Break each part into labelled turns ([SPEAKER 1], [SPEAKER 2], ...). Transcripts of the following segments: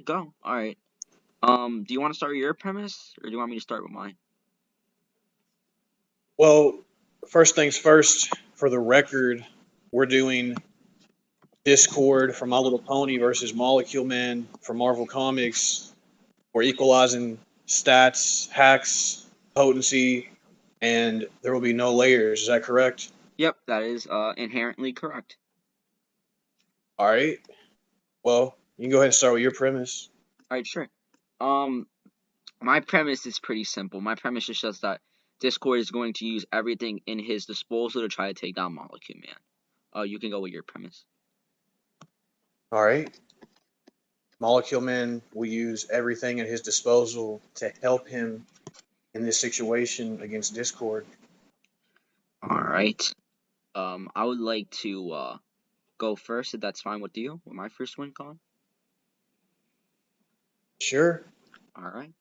[SPEAKER 1] go. All right. Do you want to start with your premise, or do you want me to start with mine?
[SPEAKER 2] Well, first things first, for the record, we're doing Discord for My Little Pony versus Molecule Man for Marvel Comics. We're equalizing stats, hacks, potency, and there will be no layers. Is that correct?
[SPEAKER 1] Yep, that is inherently correct.
[SPEAKER 2] All right. Well, you can go ahead and start with your premise.
[SPEAKER 1] All right, sure. Um, my premise is pretty simple. My premise is just that Discord is going to use everything in his disposal to try to take down Molecule Man. You can go with your premise.
[SPEAKER 2] All right. Molecule Man will use everything at his disposal to help him in this situation against Discord.
[SPEAKER 1] All right. I would like to go first, if that's fine with you, with my first win con.
[SPEAKER 2] Sure.
[SPEAKER 1] All right.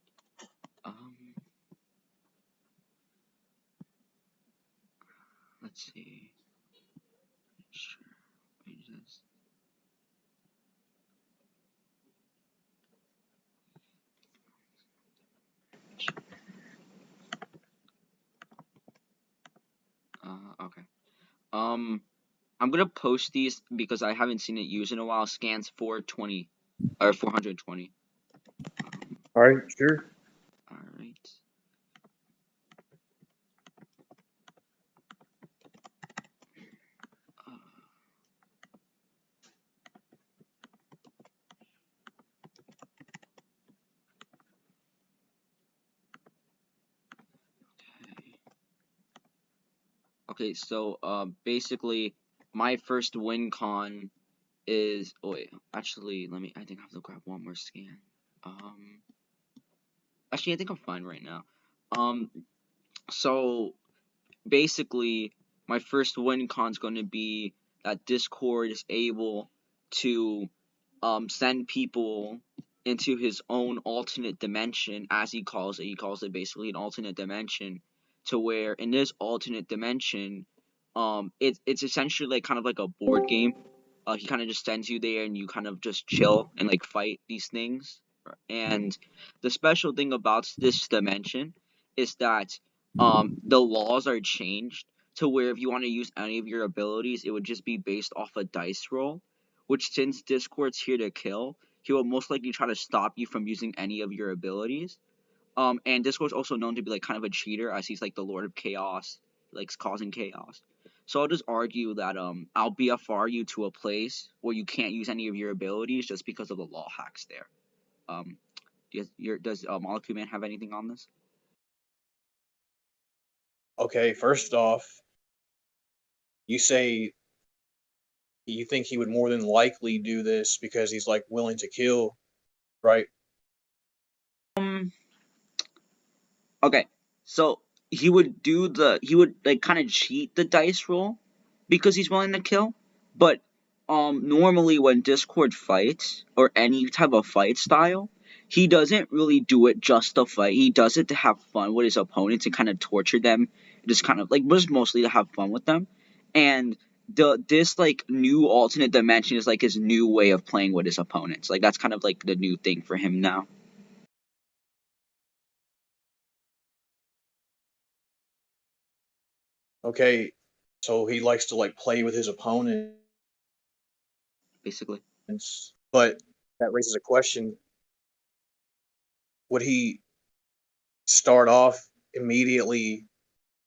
[SPEAKER 1] Let's see. Sure. Pages. Okay. I'm gonna post these because I haven't seen it used in a while. Scans 420 or 420.
[SPEAKER 2] All right, sure.
[SPEAKER 1] All right. Okay, so basically, my first win con is. Oh wait, actually, I think I have to grab one more scan. Actually, I think I'm fine right now. So basically, my first win con is going to be that Discord is able to send people into his own alternate dimension, as he calls it. He calls it basically an alternate dimension, to where in this alternate dimension, it's essentially like kind of like a board game. He kind of just sends you there, and you kind of just chill and like fight these things. And the special thing about this dimension is that the laws are changed to where if you want to use any of your abilities, it would just be based off a dice roll. Which, since Discord's here to kill, he will most likely try to stop you from using any of your abilities. And Discord's also known to be like kind of a cheater, as he's like the Lord of Chaos, likes causing chaos. So I'll just argue that I'll BFR you to a place where you can't use any of your abilities just because of the law hacks there. Does Molecule Man have anything on this?
[SPEAKER 2] Okay, first off, you say you think he would more than likely do this because he's like willing to kill, right?
[SPEAKER 1] Okay, so he would like kind of cheat the dice roll because he's willing to kill, but normally when Discord fights or any type of fight style, he doesn't really do it just to fight. He does it to have fun with his opponents and kind of torture them, just kind of like just mostly to have fun with them. And this like new alternate dimension is like his new way of playing with his opponents. Like that's kind of like the new thing for him now.
[SPEAKER 2] Okay, so he likes to like play with his opponents,
[SPEAKER 1] Basically.
[SPEAKER 2] but that raises a question. Would he start off immediately?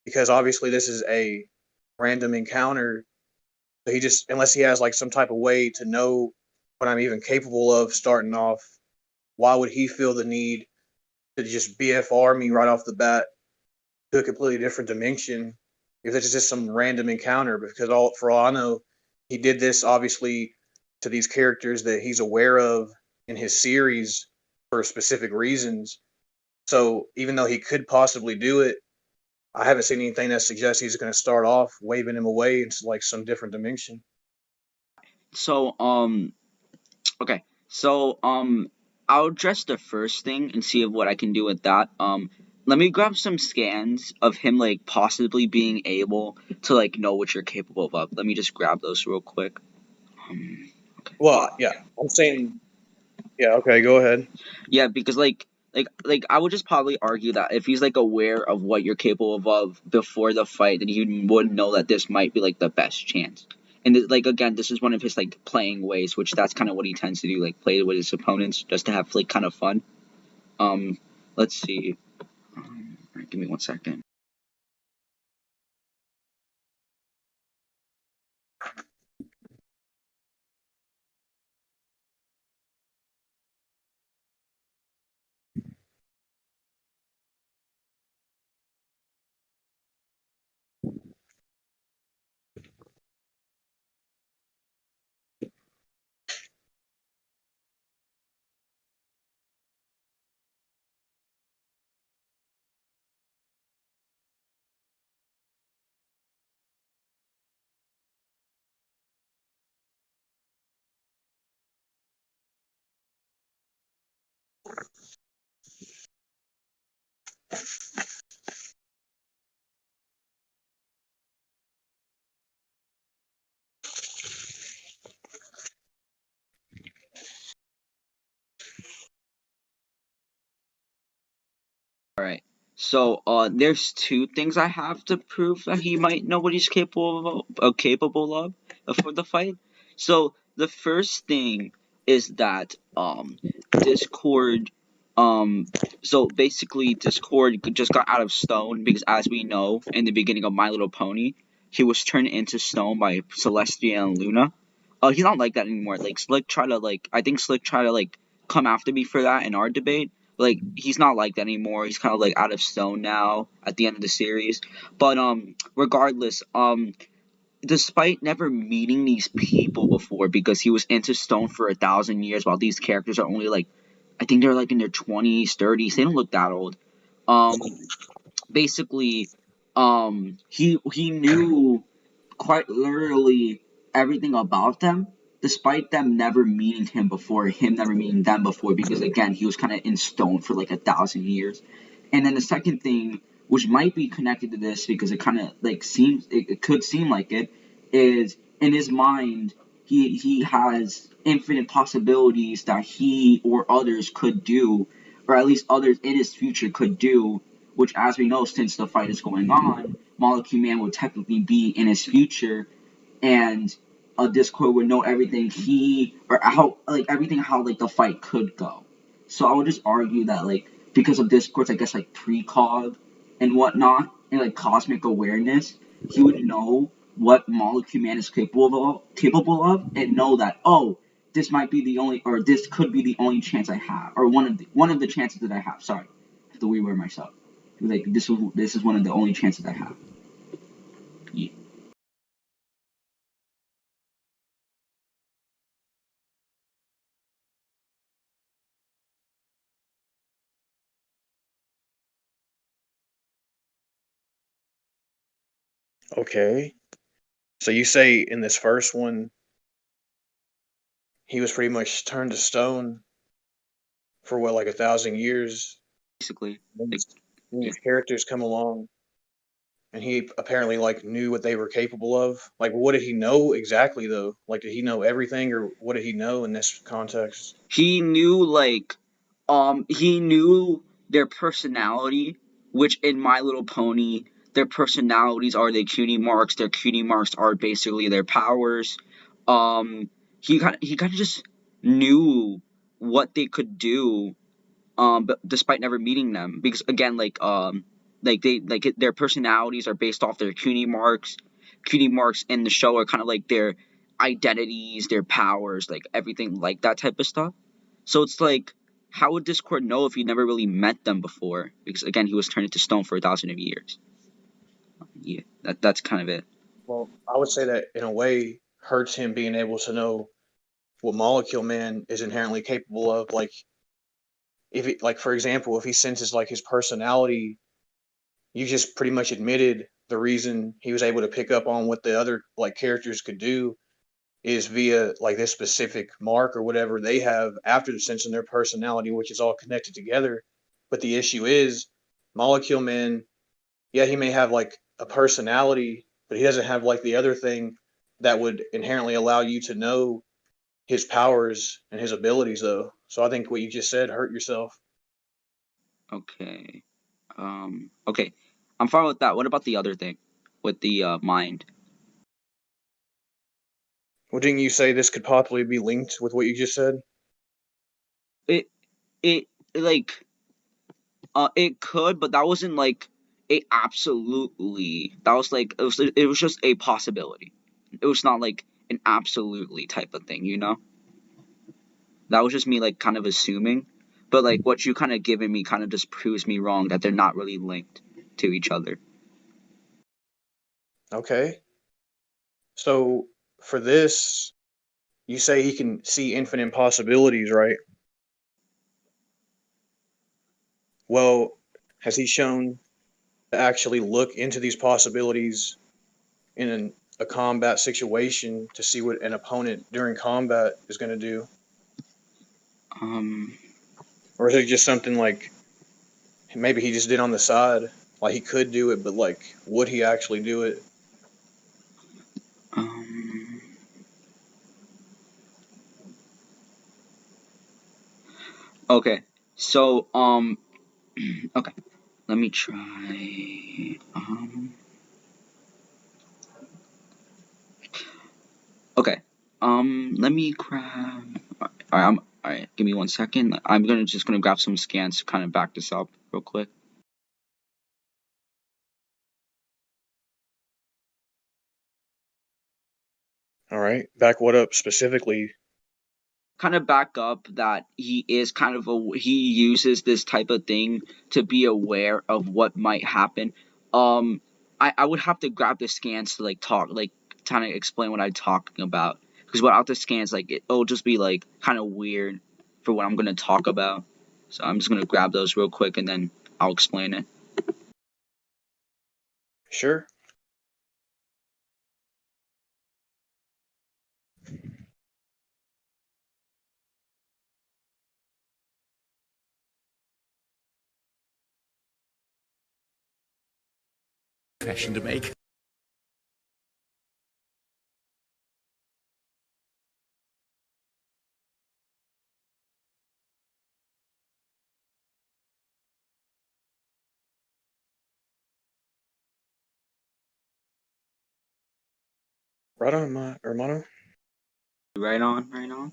[SPEAKER 2] Because obviously this is a random encounter. So he just, unless he has like some type of way to know what I'm even capable of starting off, why would he feel the need to just BFR me right off the bat to a completely different dimension if this is just some random encounter? Because for all I know, he did this obviously to these characters that he's aware of in his series for specific reasons. So even though he could possibly do it, I haven't seen anything that suggests he's going to start off waving him away into like some different dimension.
[SPEAKER 1] So okay. So I'll address the first thing and see what I can do with that. Let me grab some scans of him like possibly being able to like know what you're capable of. Let me just grab those real quick. Okay.
[SPEAKER 2] Well, yeah, I'm saying Yeah. Okay. Go ahead.
[SPEAKER 1] Yeah, because like I would just probably argue that if he's like aware of what you're capable of before the fight, then he would know that this might be like the best chance. And like again, this is one of his like playing ways, which that's kind of what he tends to do, like play with his opponents just to have like kind of fun. Um, let's see. Alright, give me 1 second. All right. So, there's two things I have to prove that he might know what he's capable of before the fight. So, the first thing is that Discord, um, so basically Discord just got out of stone because, as we know, in the beginning of My Little Pony, he was turned into stone by Celestia and Luna. He's not like that anymore. Like I think Slick tried to like come after me for that in our debate, like he's not like that anymore. He's kind of like out of stone now at the end of the series. But regardless, despite never meeting these people before, because he was into stone for 1,000 years, while these characters are only like, I think they're like in their 20s, 30s. They don't look that old. Um, basically, he knew quite literally everything about them, despite them never meeting him before, him never meeting them before, because again, he was kind of in stone for like 1,000 years. And then the second thing, which might be connected to this, because it kind of like seems, it could seem like it, is in his mind, he has infinite possibilities that he or others could do, or at least others in his future could do, which, as we know, since the fight is going on, Molecule Man would technically be in his future, and Discord would know everything he or how like everything how like the fight could go. So I would just argue that like because of Discord's I guess like precog and whatnot and like cosmic awareness, he would know what Molecule Man is capable of and know that, oh, this might be the only, or this could be the only chance I have, or one of the chances that I have. Sorry, I have to reword myself. Like this is one of the only chances I have. Yeah.
[SPEAKER 2] Okay. So you say in this first one, he was pretty much turned to stone for what, like 1,000 years.
[SPEAKER 1] Basically,
[SPEAKER 2] Then
[SPEAKER 1] like yeah.
[SPEAKER 2] these characters come along, and he apparently like knew what they were capable of. Like, what did he know exactly though? Like, did he know everything, or what did he know in this context?
[SPEAKER 1] He knew their personality, which in My Little Pony, their personalities are their cutie marks. Their cutie marks are basically their powers. Um, he kind of just knew what they could do, but despite never meeting them, because again, their personalities are based off their cutie marks. Cutie marks in the show are kind of like their identities, their powers, like everything like that type of stuff. So it's like, how would Discord know if he never really met them before? Because again, he was turned into stone for 1,000 years. Yeah, that's kind of it.
[SPEAKER 2] Well, I would say that in a way hurts him being able to know what Molecule Man is inherently capable of. Like, if it, like for example, if he senses like his personality, you just pretty much admitted the reason he was able to pick up on what the other like characters could do is via like this specific mark or whatever they have after the sense in their personality, which is all connected together. But the issue is, Molecule Man, yeah, he may have like a personality, but he doesn't have like the other thing that would inherently allow you to know his powers and his abilities, though. So I think what you just said, hurt yourself.
[SPEAKER 1] Okay. Okay. I'm fine with that. What about the other thing with the mind?
[SPEAKER 2] Well, didn't you say this could possibly be linked with what you just said?
[SPEAKER 1] It it like it could, but that wasn't like a absolutely. That was like it was just a possibility. It was not like an absolutely type of thing, you know? That was just me like kind of assuming. But like what you kind of given me kind of just proves me wrong that they're not really linked to each other.
[SPEAKER 2] Okay. So for this, you say he can see infinite possibilities, right? Well, has he shown to actually look into these possibilities in a combat situation to see what an opponent during combat is going to do?
[SPEAKER 1] Um
[SPEAKER 2] Or is it just something like maybe he just did on the side? Like he could do it, but like, would he actually do it?
[SPEAKER 1] um okay. So okay. Let me try. Okay. Let me grab. Alright, alright. Give me 1 second. I'm gonna grab some scans to kind of back this up real quick.
[SPEAKER 2] All right. Back what up specifically?
[SPEAKER 1] Kind of back up that he is kind of he uses this type of thing to be aware of what might happen. Um, I would have to grab the scans to like talk, like kind of explain what I'm talking about. Because without the scans, like it'll just be like kind of weird for what I'm gonna talk about. So I'm just gonna grab those real quick and then I'll explain it.
[SPEAKER 2] Sure.
[SPEAKER 3] Confession to make.
[SPEAKER 2] Right on, my hermano.
[SPEAKER 1] Right on, right on.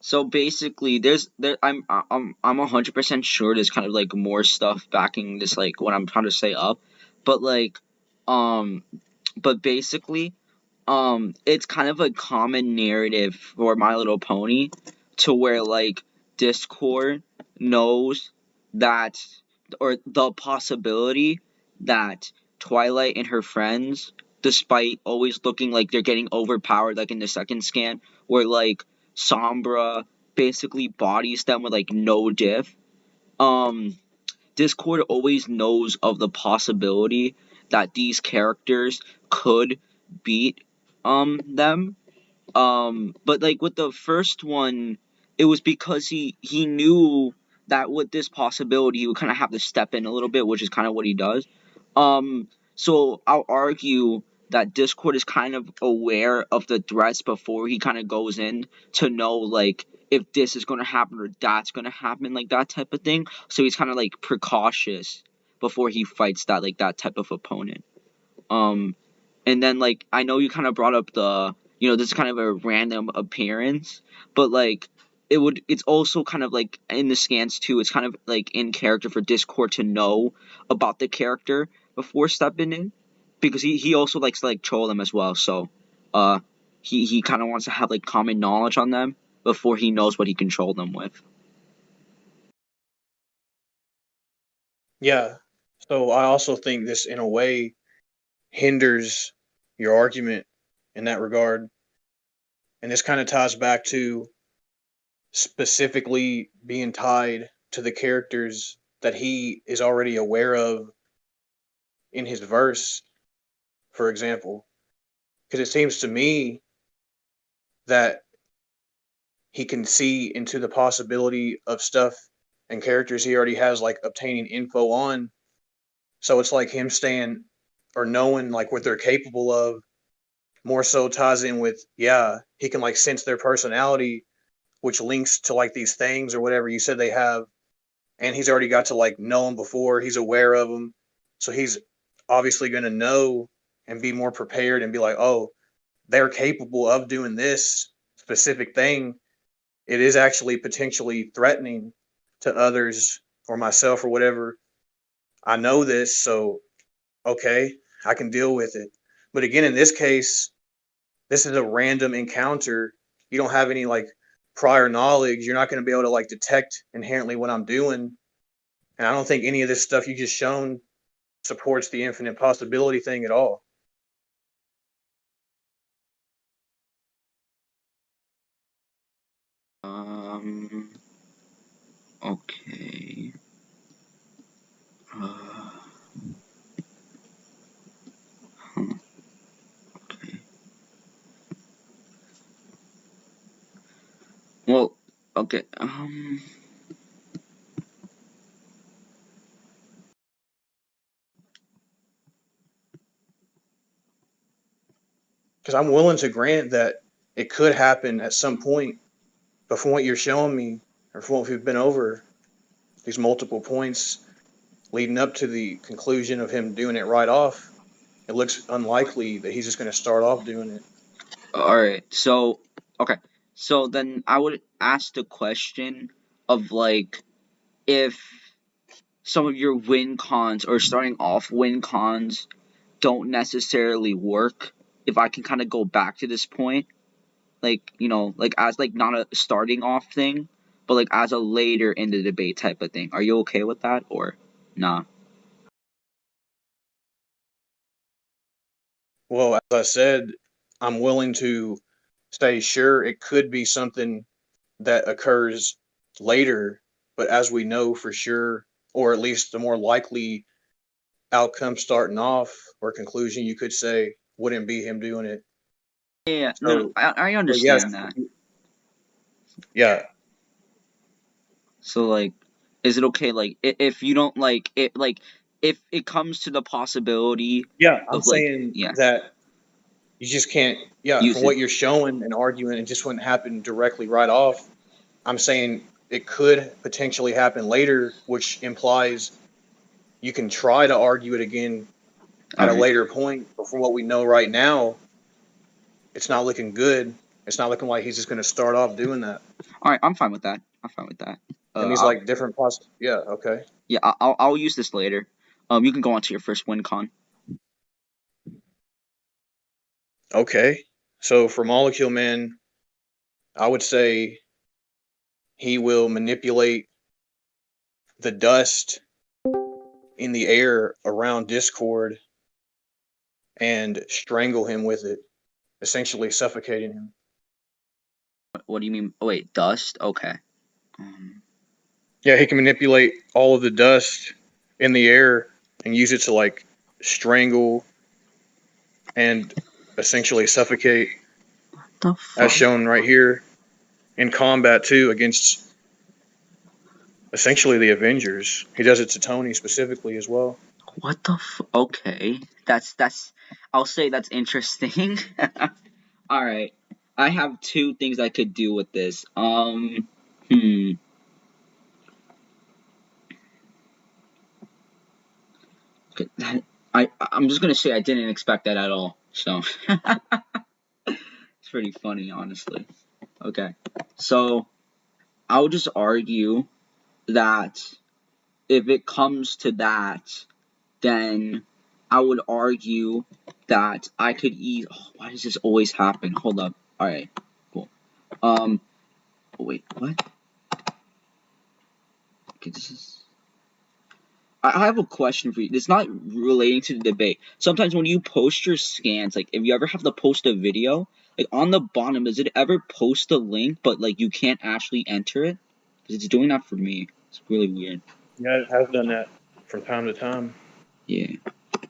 [SPEAKER 1] So basically, I'm 100% sure there's kind of like more stuff backing this like what I'm trying to say up, but like um but basically it's kind of a common narrative for My Little Pony to where like Discord knows that or the possibility that Twilight and her friends, despite always looking like they're getting overpowered like in the second scan, where like Sombra basically bodies them with like no diff. Um Discord always knows of the possibility that these characters could beat them. But like with the first one, it was because he knew that with this possibility he would kind of have to step in a little bit, which is kind of what he does. So I'll argue that Discord is kind of aware of the threats before he kind of goes in to know like if this is going to happen or that's going to happen, like that type of thing. So he's kind of like precautious before he fights that type of opponent. Um, and then like I know you kind of brought up the this is kind of a random appearance, but like it's also kind of like in the scans too. It's kind of like in character for Discord to know about the character before stepping in, because he also likes to like troll them as well. So he kind of wants to have like common knowledge on them before he knows what he can troll them with.
[SPEAKER 2] Yeah. So I also think this, in a way, hinders your argument in that regard. And this kind of ties back to specifically being tied to the characters that he is already aware of in his verse, for example. Because it seems to me that he can see into the possibility of stuff and characters he already has, like obtaining info on. So it's like him staying or knowing like what they're capable of more so ties in with, yeah, he can like sense their personality, which links to like these things or whatever you said they have. And he's already got to like know them before, he's aware of them. So he's obviously going to know and be more prepared and be like, oh, they're capable of doing this specific thing. It is actually potentially threatening to others or myself or whatever. I know this, so okay, I can deal with it. But again, in this case, this is a random encounter. You don't have any like prior knowledge. You're not going to be able to like detect inherently what I'm doing. And I don't think any of this stuff you just shown supports the infinite possibility thing at all.
[SPEAKER 1] Okay. Uh, huh, okay. Well, okay.
[SPEAKER 2] Because I'm willing to grant that it could happen at some point. But from what you're showing me, or from what we've been over, these multiple points leading up to the conclusion of him doing it right off, it looks unlikely that he's just going to start off doing it.
[SPEAKER 1] All right. So, okay. So then I would ask the question of like, if some of your win cons or starting off win cons don't necessarily work, if I can kind of go back to this point, like, like as like not a starting off thing, but like as a later in the debate type of thing. Are you okay with that or nah?
[SPEAKER 2] Well, as I said, I'm willing to say, sure, it could be something that occurs later, but as we know for sure, or at least the more likely outcome starting off or conclusion, you could say, wouldn't be him doing it.
[SPEAKER 1] Yeah, no,
[SPEAKER 2] So,
[SPEAKER 1] I
[SPEAKER 2] so yes,
[SPEAKER 1] understand that.
[SPEAKER 2] yeah,
[SPEAKER 1] So like, is it okay like if you don't like it, like if it comes to the possibility
[SPEAKER 2] yeah. I'm
[SPEAKER 1] of like,
[SPEAKER 2] saying
[SPEAKER 1] yeah,
[SPEAKER 2] that you just can't. Yeah, from
[SPEAKER 1] use it.
[SPEAKER 2] what you're showing and arguing, it just wouldn't happen directly right off. I'm saying it could potentially happen later, which implies you can try to argue it again
[SPEAKER 1] All
[SPEAKER 2] at a
[SPEAKER 1] right.
[SPEAKER 2] later point. But from what we know right now, it's not looking good. It's not looking like he's just going to start off doing that.
[SPEAKER 1] All right, I'm fine with that. I'm fine with that.
[SPEAKER 2] And these
[SPEAKER 1] I'll,
[SPEAKER 2] like different yeah, okay.
[SPEAKER 1] yeah, I'll use this later. You can go on to your first win con.
[SPEAKER 2] Okay. So for Molecule Man, I would say he will manipulate the dust in the air around Discord and strangle him with it, essentially suffocating him.
[SPEAKER 1] What do you mean? Oh, wait, dust? Okay. Um,
[SPEAKER 2] Yeah, he can manipulate all of the dust in the air and use it to like strangle and essentially suffocate,
[SPEAKER 1] the
[SPEAKER 2] as
[SPEAKER 1] fuck?
[SPEAKER 2] shown right here in combat too against essentially the Avengers. He does it to Tony specifically as well.
[SPEAKER 1] What the Okay. That's. I'll say that's interesting. All right. I have two things I could do with this. Hmm. Okay, I'm just gonna say I didn't expect that at all. So it's pretty funny, honestly. Okay. So I would just argue that if it comes to that, then I would argue that I could eat. Oh, why does this always happen? Hold up. All right, cool. Wait, what? Okay, this is. I have a question for you. It's not relating to the debate. Sometimes when you post your scans, like if you ever have to post a video, like on the bottom, does it ever post a link, but like you can't actually enter it? Because it's doing that for me. It's really weird.
[SPEAKER 2] Yeah, it has done that from time to time.
[SPEAKER 1] Yeah.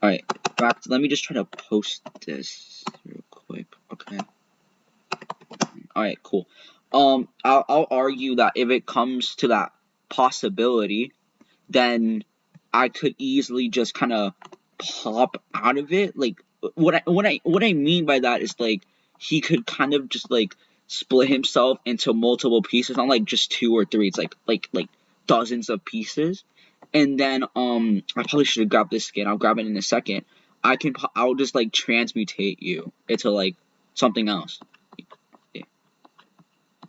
[SPEAKER 1] All right. Back. Let me just try to post this real quick. Okay. All right. Cool. I'll argue that if it comes to that possibility, then I could easily just kind of pop out of it. Like what I mean by that is like he could kind of just like split himself into multiple pieces, not like just two or three. It's like dozens of pieces. And then I probably should have grabbed this skin. I'll grab it in a second. I'll just like transmutate you into like something else. Yeah.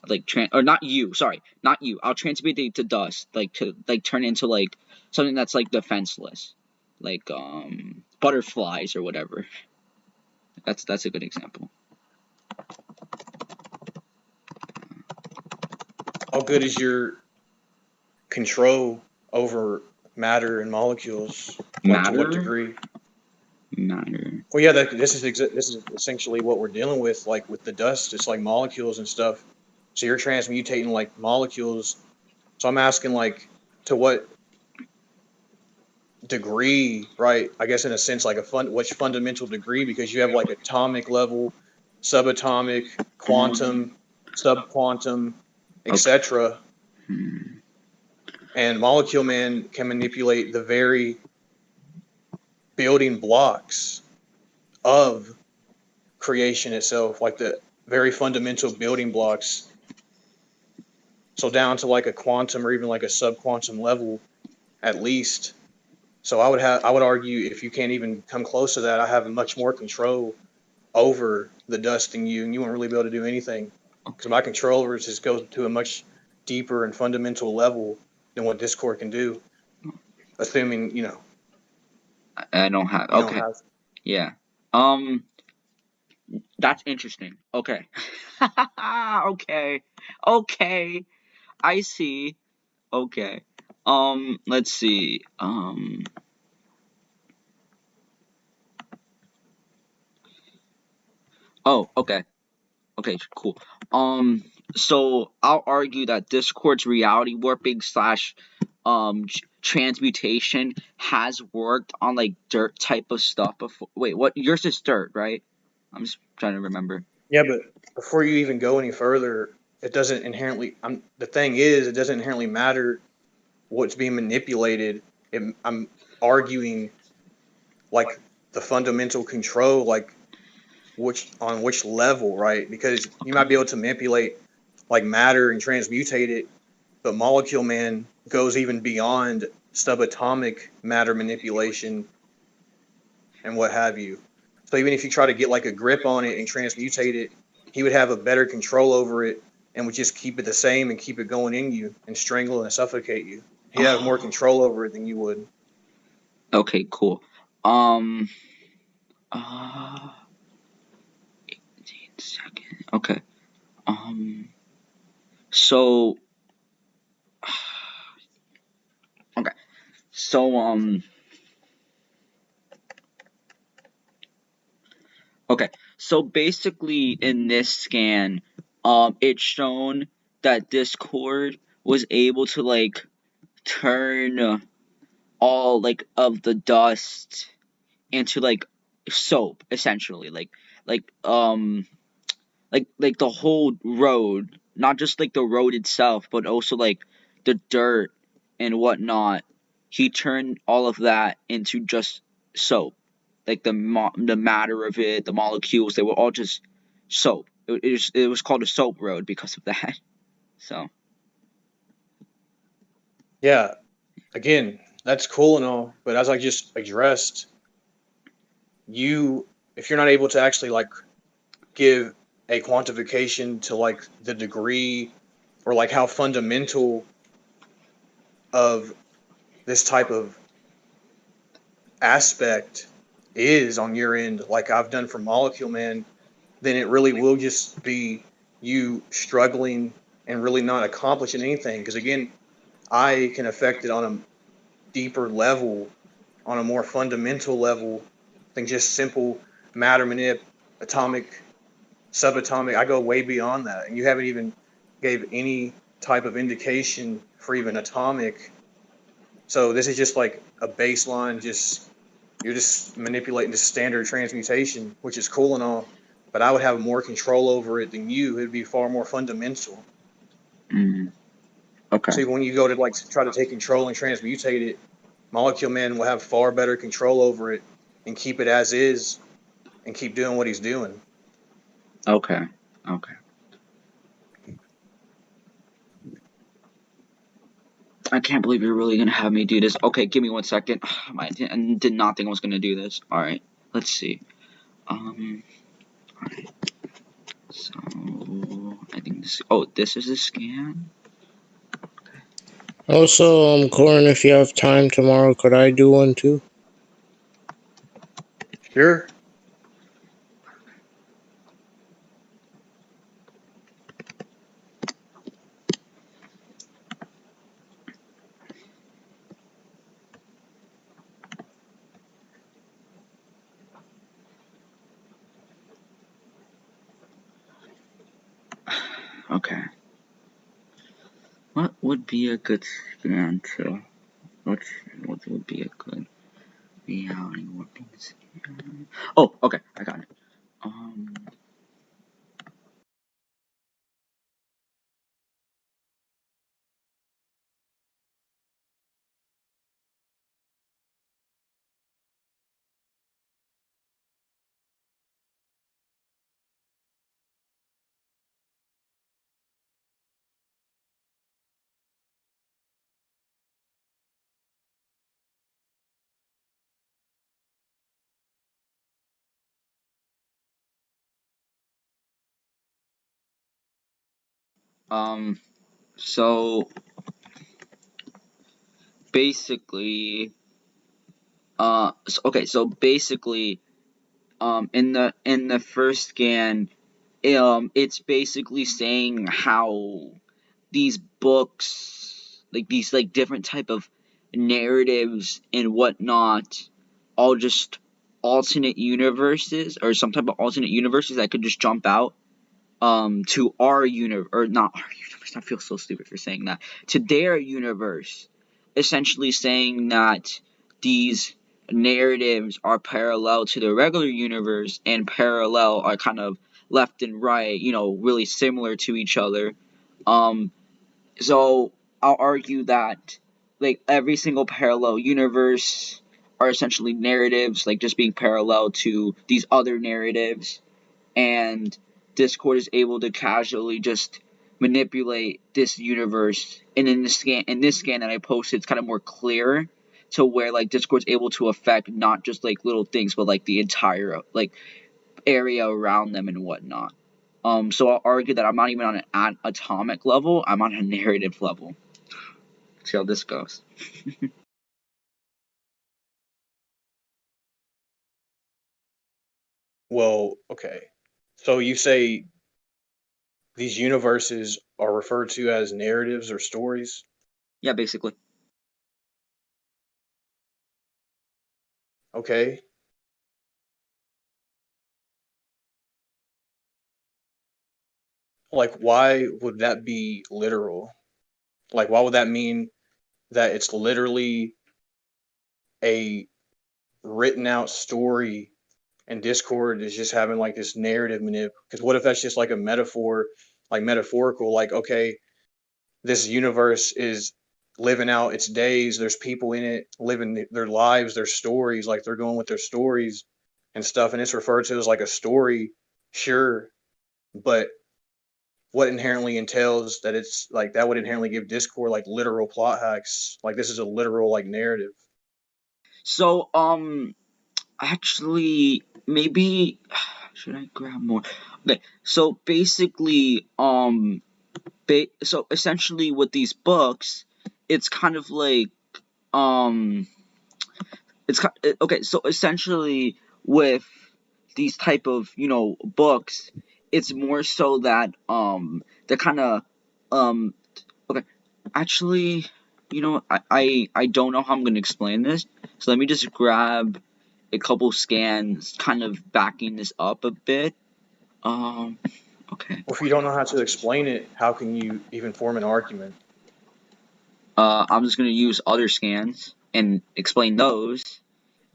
[SPEAKER 1] Like or not you, sorry, not you. I'll transmute it to dust, like to like turn into like something that's like defenseless, like butterflies or whatever. That's a good example.
[SPEAKER 2] How good is your control over matter and molecules? Like to what
[SPEAKER 1] Matter,
[SPEAKER 2] degree?
[SPEAKER 1] matter.
[SPEAKER 2] Well, yeah, this is essentially what we're dealing with. Like with the dust, it's like molecules and stuff. So you're transmutating like molecules. So I'm asking like to what degree, right? I guess in a sense, like which fundamental degree, because you have like atomic level, subatomic, quantum, subquantum,
[SPEAKER 1] Okay.
[SPEAKER 2] etc. And Molecule Man can manipulate the very building blocks of creation itself, like the very fundamental building blocks. So down to like a quantum or even like a subquantum level, at least. So I would argue if you can't even come close to that, I have much more control over the dust than you, and you won't really be able to do anything because my controllers just go to a much deeper and fundamental level than what Discord can do. Assuming
[SPEAKER 1] I don't have.
[SPEAKER 2] you don't
[SPEAKER 1] Okay.
[SPEAKER 2] have.
[SPEAKER 1] Yeah. That's interesting. Okay. Okay. Okay. I see. Okay. Let's see. Oh, okay. Okay, cool. So I'll argue that Discord's reality warping slash transmutation has worked on like dirt type of stuff before. Wait, what? Yours is dirt, right? I'm just trying to remember.
[SPEAKER 2] Yeah, but before you even go any further, it doesn't inherently. The thing is, it doesn't inherently matter what's being manipulated. I'm arguing like the fundamental control, like which level, right? Because you might be able to manipulate like matter and transmutate it, but Molecule Man goes even beyond subatomic matter manipulation and what have you. So even if you try to get like a grip on it and transmutate it, he would have a better control over it and would just keep it the same and keep it going in you and strangle and suffocate you. He'd have more control over it than you would.
[SPEAKER 1] Okay, cool. Um, uh, 18 seconds. Okay. Um, so, okay. So, okay. So basically, in this scan, it's shown that Discord was able to like turn all like of the dust into like soap, essentially. Like like the whole road, not just like the road itself, but also like the dirt and whatnot. He turned all of that into just soap. Like the matter of it, the molecules, they were all just soap. It was called a soap road because of that. So
[SPEAKER 2] Yeah, again, that's cool and all, but as I just addressed, you if you're not able to actually like give a quantification to like the degree or like how fundamental of this type of aspect is on your end, like I've done for Molecule Man, then it really will just be you struggling and really not accomplishing anything. Because again, I can affect it on a deeper level, on a more fundamental level than just simple matter manip, atomic, subatomic. I go way beyond that, and you haven't even gave any type of indication for even atomic. So this is just like a baseline. Just you're just manipulating the standard transmutation, which is cool and all, but I would have more control over it than you. It'd be far more fundamental.
[SPEAKER 1] Okay.
[SPEAKER 2] See, when you go to like try to take control and transmutate it, Molecule Man will have far better control over it and keep it as is and keep doing what he's doing.
[SPEAKER 1] Okay. I can't believe you're really gonna have me do this. Okay, give me 1 second. I did not think I was gonna do this. Alright, let's see. Alright. So, I think this. Oh, this is a scan?
[SPEAKER 3] Also, Korin, if you have time tomorrow, could I do one too?
[SPEAKER 2] Sure.
[SPEAKER 1] Okay. What would be a good scan to? What would be a good reality warping scan? Oh, okay, I got it. So basically, so basically, in the first scan, it's basically saying how these books, like these like different type of narratives and whatnot, all just alternate universes or some type of alternate universes that could just jump out to our universe, or not our universe. I feel so stupid for saying that. To their universe, essentially saying that these narratives are parallel to the regular universe, and parallel are kind of left and right, really similar to each other. So I'll argue that like every single parallel universe are essentially narratives, like just being parallel to these other narratives, and Discord is able to casually just manipulate this universe. And in this scan that I posted, it's kind of more clear to where like Discord's able to affect not just like little things, but like the entire like area around them and whatnot. So I'll argue that I'm not even on an atomic level; I'm on a narrative level. See how this goes.
[SPEAKER 2] Well, okay. So you say these universes are referred to as narratives or stories?
[SPEAKER 1] Yeah, basically.
[SPEAKER 2] Okay. Like, why would that be literal? Like, why would that mean that it's literally a written out story and Discord is just having like this narrative manip? Because what if that's just like a metaphor, like metaphorical? Like, okay, this universe is living out its days. There's people in it living their lives, their stories, like they're going with their stories and stuff. And it's referred to as like a story, sure. But what inherently entails that it's like that would inherently give Discord like literal plot hacks. Like this is a literal like narrative.
[SPEAKER 1] So actually, maybe should I grab more? Okay, so basically, so essentially with these books, it's kind of like um okay, so essentially with these type of books, it's more so that they're kind of um okay, actually, I don't know how I'm gonna explain this, so let me just grab a couple scans kind of backing this up a bit. um okay.
[SPEAKER 2] Well, if you don't know how to explain it, how can you even form an argument?
[SPEAKER 1] I'm just gonna use other scans and explain those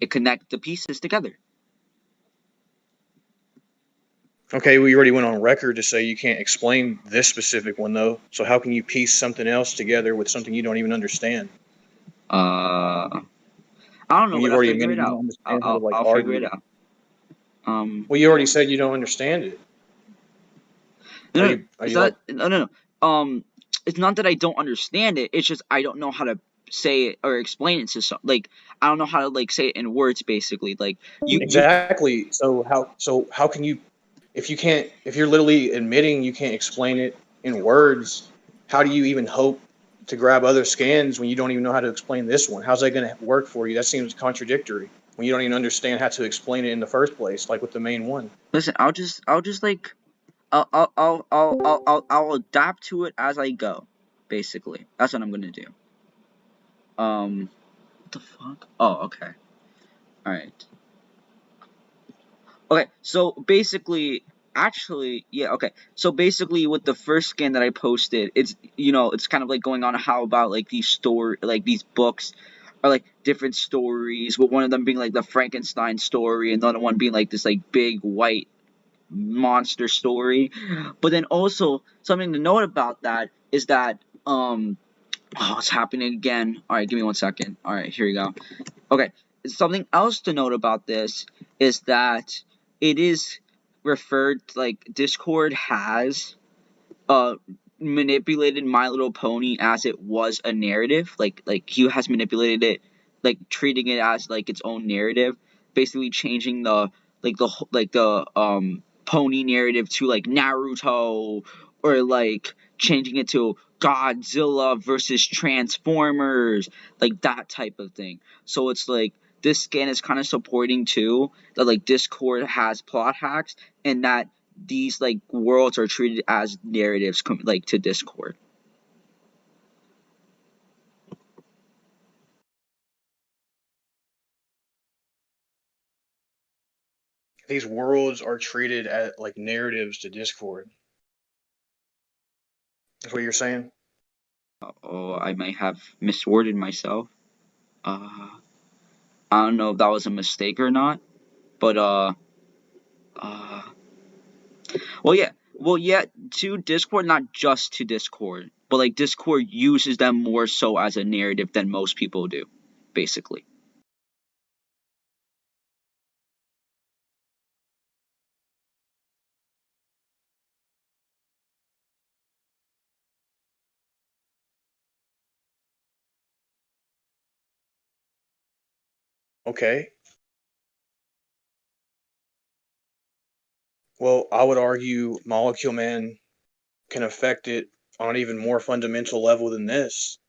[SPEAKER 1] and connect the pieces together.
[SPEAKER 2] Okay, we already went on record to say you can't explain this specific one, though. So how can you piece something else together with something you don't even understand?
[SPEAKER 1] I don't know,
[SPEAKER 2] When
[SPEAKER 1] but
[SPEAKER 2] you've
[SPEAKER 1] I'll
[SPEAKER 2] already
[SPEAKER 1] figure
[SPEAKER 2] admitted
[SPEAKER 1] it
[SPEAKER 2] you don't
[SPEAKER 1] out.
[SPEAKER 2] understand how to like
[SPEAKER 1] I'll figure it
[SPEAKER 2] argue.
[SPEAKER 1] out.
[SPEAKER 2] Well, you already said you don't understand it.
[SPEAKER 1] No,
[SPEAKER 2] Are
[SPEAKER 1] no,
[SPEAKER 2] you? Are
[SPEAKER 1] it's
[SPEAKER 2] you like?
[SPEAKER 1] not. No, no, no. It's not that I don't understand it. It's just I don't know how to say it or explain it to some. Like I don't know how to like say it in words. Basically, like you.
[SPEAKER 2] Exactly. So how can you, if you can't, if you're literally admitting you can't explain it in words, how do you even hope to grab other scans when you don't even know how to explain this one? How's that going to work for you? That seems contradictory when you don't even understand how to explain it in the first place, like with the main one.
[SPEAKER 1] Listen, I'll just like I'll adapt to it as I go. Basically, that's what I'm gonna do. What the fuck? Oh, okay. All right. Okay, so basically, actually, yeah, okay. So basically, with the first scan that I posted, it's kind of like going on how about like like these books are like different stories, with one of them being like the Frankenstein story, and the other one being like this like big white monster story. But then also something to note about that is that oh, it's happening again. All right, give me 1 second. All right, here we go. Okay, something else to note about this is that it is referred like Discord has uh manipulated My Little Pony as it was a narrative. Like he has manipulated it, like treating it as like its own narrative, basically changing the pony narrative to like Naruto, or like changing it to Godzilla versus Transformers, like that type of thing. So it's like this scan is kind of supporting too that like Discord has plot hacks, and that these like worlds are treated as narratives like to Discord.
[SPEAKER 2] These worlds are treated as like narratives to Discord. That's what you're saying?
[SPEAKER 1] Oh, I might have misworded myself. Uh, I don't know if that was a mistake or not, but uh, well, yeah, to Discord, not just to Discord, but like Discord uses them more so as a narrative than most people do, basically.
[SPEAKER 2] Okay. Well, I would argue Molecule Man can affect it on an even more fundamental level than this.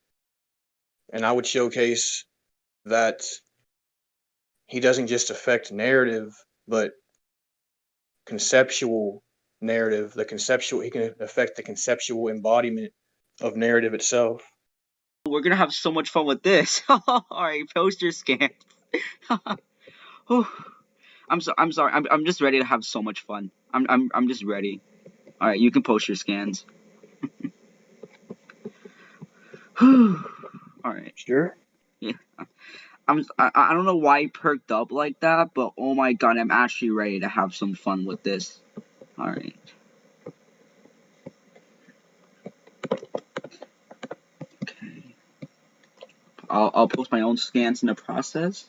[SPEAKER 2] And I would showcase that he doesn't just affect narrative, but conceptual narrative. The conceptual, he can affect the conceptual embodiment of narrative itself.
[SPEAKER 1] We're gonna have so much fun with this. All right, poster scan. Whew. I'm sorry. I'm just ready to have so much fun. I'm just ready. All right, you can post your scans. All right.
[SPEAKER 2] Sure.
[SPEAKER 1] Yeah. I don't know why I perked up like that, but oh my god, I'm actually ready to have some fun with this. All right. Okay. I'll post my own scans in the process.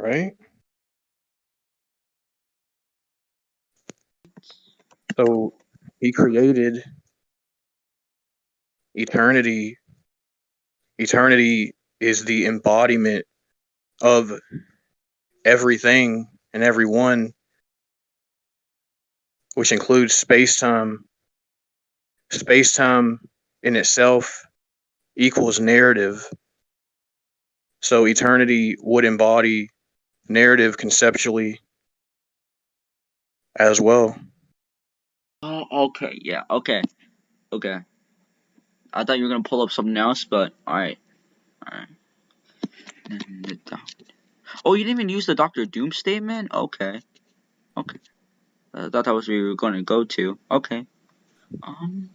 [SPEAKER 2] right? So he created eternity. Eternity is the embodiment of everything and everyone, which includes space time. Space time in itself equals narrative. So eternity would embody narrative conceptually as well.
[SPEAKER 1] Oh, okay, yeah, okay. I thought you were gonna pull up something else, but alright. Oh, you didn't even use the Doctor Doom statement? Okay. I thought that was where you were gonna go to. Okay. Um.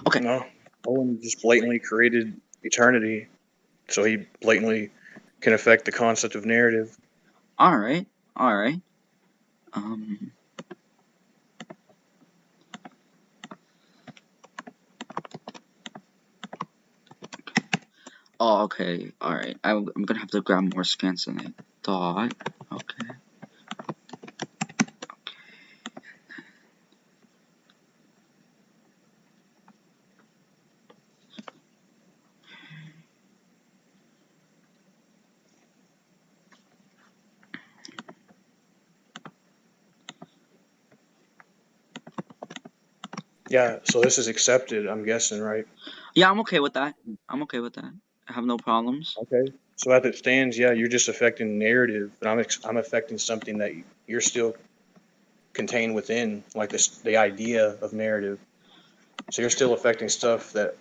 [SPEAKER 1] Okay.
[SPEAKER 2] No, Owen just blatantly created eternity, so he blatantly can affect the concept of narrative.
[SPEAKER 1] Alright. Alright. Um. Oh, okay. Alright. I'm gonna have to grab more scans than I thought. Okay.
[SPEAKER 2] Yeah, so this is accepted, I'm guessing, right?
[SPEAKER 1] Yeah, I'm okay with that. I have no problems.
[SPEAKER 2] Okay. So as it stands, yeah, you're just affecting narrative, but I'm affecting something that you're still contained within, like the idea of narrative. So you're still affecting stuff that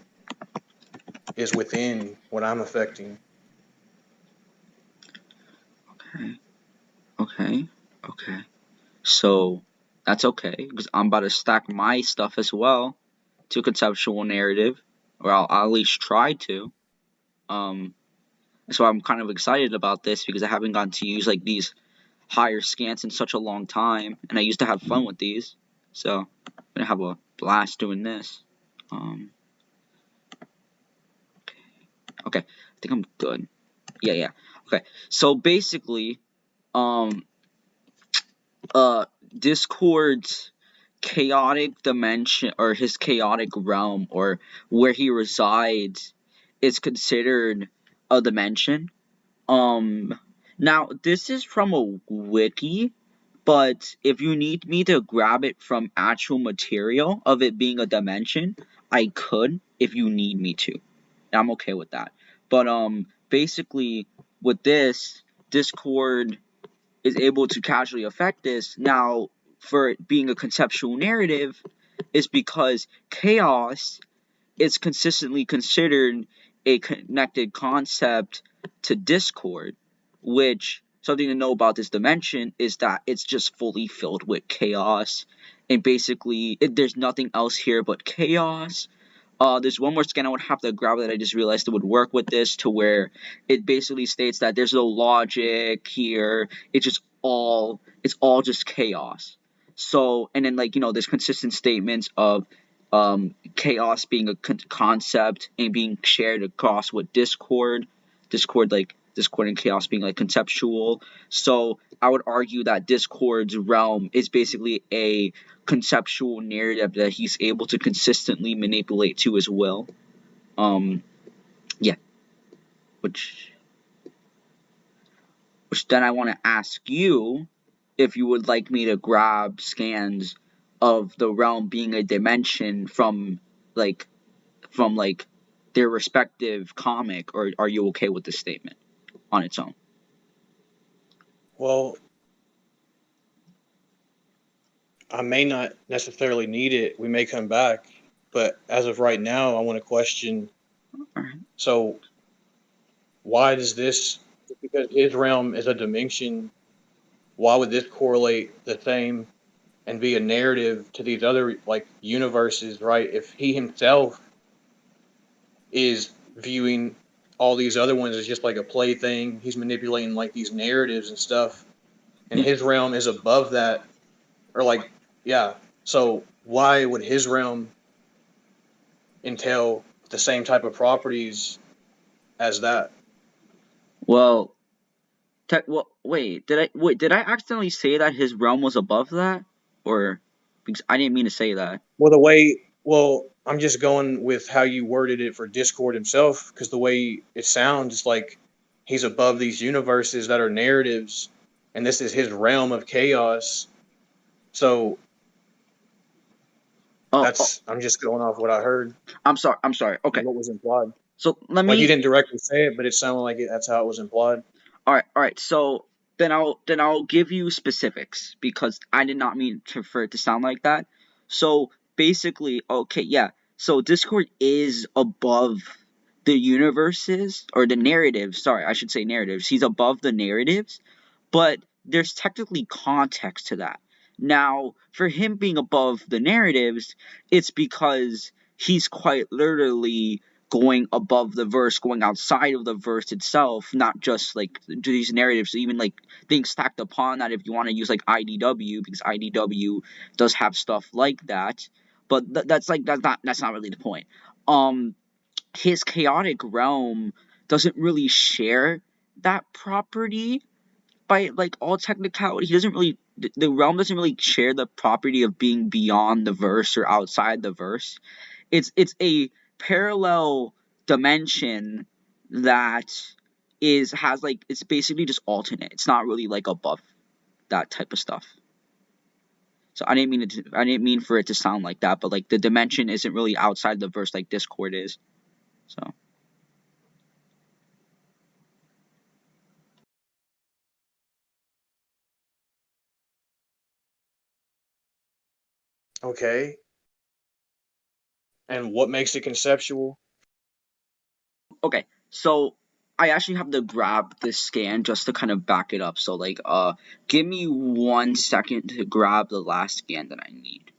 [SPEAKER 2] is within what I'm affecting.
[SPEAKER 1] Okay. So that's okay because I'm about to stack my stuff as well to conceptual narrative, or I'll at least try to. Um. So I'm kind of excited about this because I haven't gotten to use like these higher scans in such a long time, and I used to have fun with these. So I'm gonna have a blast doing this. Um. Okay. I think I'm good. Yeah. Okay. So basically, um, Discord's chaotic dimension or his chaotic realm or where he resides is considered a dimension. Now this is from a wiki, but if you need me to grab it from actual material of it being a dimension, I could if you need me to. I'm okay with that. But basically with this, Discord is able to casually affect this. Now, for it being a conceptual narrative, is because chaos is consistently considered a connected concept to Discord, which something to know about this dimension is that it's just fully filled with chaos, and basically there's nothing else here but chaos. There's one more scan I would have to grab that I just realized it would work with this to where it basically states that there's no logic here. It's all just chaos. So and then like there's consistent statements of chaos being a concept and being shared across with Discord and chaos being like conceptual. So I would argue that Discord's realm is basically a conceptual narrative that he's able to consistently manipulate to his will. Yeah, which then I want to ask you if you would like me to grab scans of the realm being a dimension like from like their respective comic, or are you okay with this statement on its own?
[SPEAKER 2] Well, I may not necessarily need it. We may come back, but as of right now, I want to question.
[SPEAKER 1] Alright.
[SPEAKER 2] So, why does this? Because his realm is a dimension. Why would this correlate the same and be a narrative to these other like universes? Right? If he himself is viewing all these other ones as just like a plaything, he's manipulating like these narratives and stuff, and
[SPEAKER 1] Yeah.
[SPEAKER 2] his realm is above that, or like yeah. So why would his realm entail the same type of properties as that?
[SPEAKER 1] Well, Well, did I accidentally say that his realm was above that, or because I didn't mean to say that?
[SPEAKER 2] Well, I'm just going with how you worded it for Discord himself, because the way it sounds like he's above these universes that are narratives, and this is his realm of chaos. So
[SPEAKER 1] Oh, oh,
[SPEAKER 2] I'm just going off what I heard
[SPEAKER 1] I'm sorry. I'm sorry.
[SPEAKER 2] and
[SPEAKER 1] Okay,
[SPEAKER 2] what was implied.
[SPEAKER 1] so let
[SPEAKER 2] Like you
[SPEAKER 1] me.
[SPEAKER 2] didn't directly say it, but it sounded like that's how it was implied.
[SPEAKER 1] All right. So then I'll give you specifics because I did not mean for it to sound like that. So basically, okay, yeah. So Discord is above the universes or the narratives. Sorry, I should say narratives. He's above the narratives, but there's technically context to that. Now, for him being above the narratives, it's because he's quite literally going above the verse, going outside of the verse itself, not just like these narratives, even like things stacked upon that if you want to use like IDW, because IDW does have stuff like that. But that's not really the point. Um his chaotic realm doesn't really share that property by like all technicality. He doesn't really the realm doesn't really share the property of being beyond the verse or outside the verse. It's a parallel dimension that has like it's basically just alternate. It's not really like above that type of stuff. So I didn't mean for it to sound like that, but like the dimension isn't really outside the verse like Discord is. So
[SPEAKER 2] Okay. And what makes it conceptual?
[SPEAKER 1] okay, so I actually have to grab this scan just to kind of back it up. So like give me 1 second to grab the last scan that I need.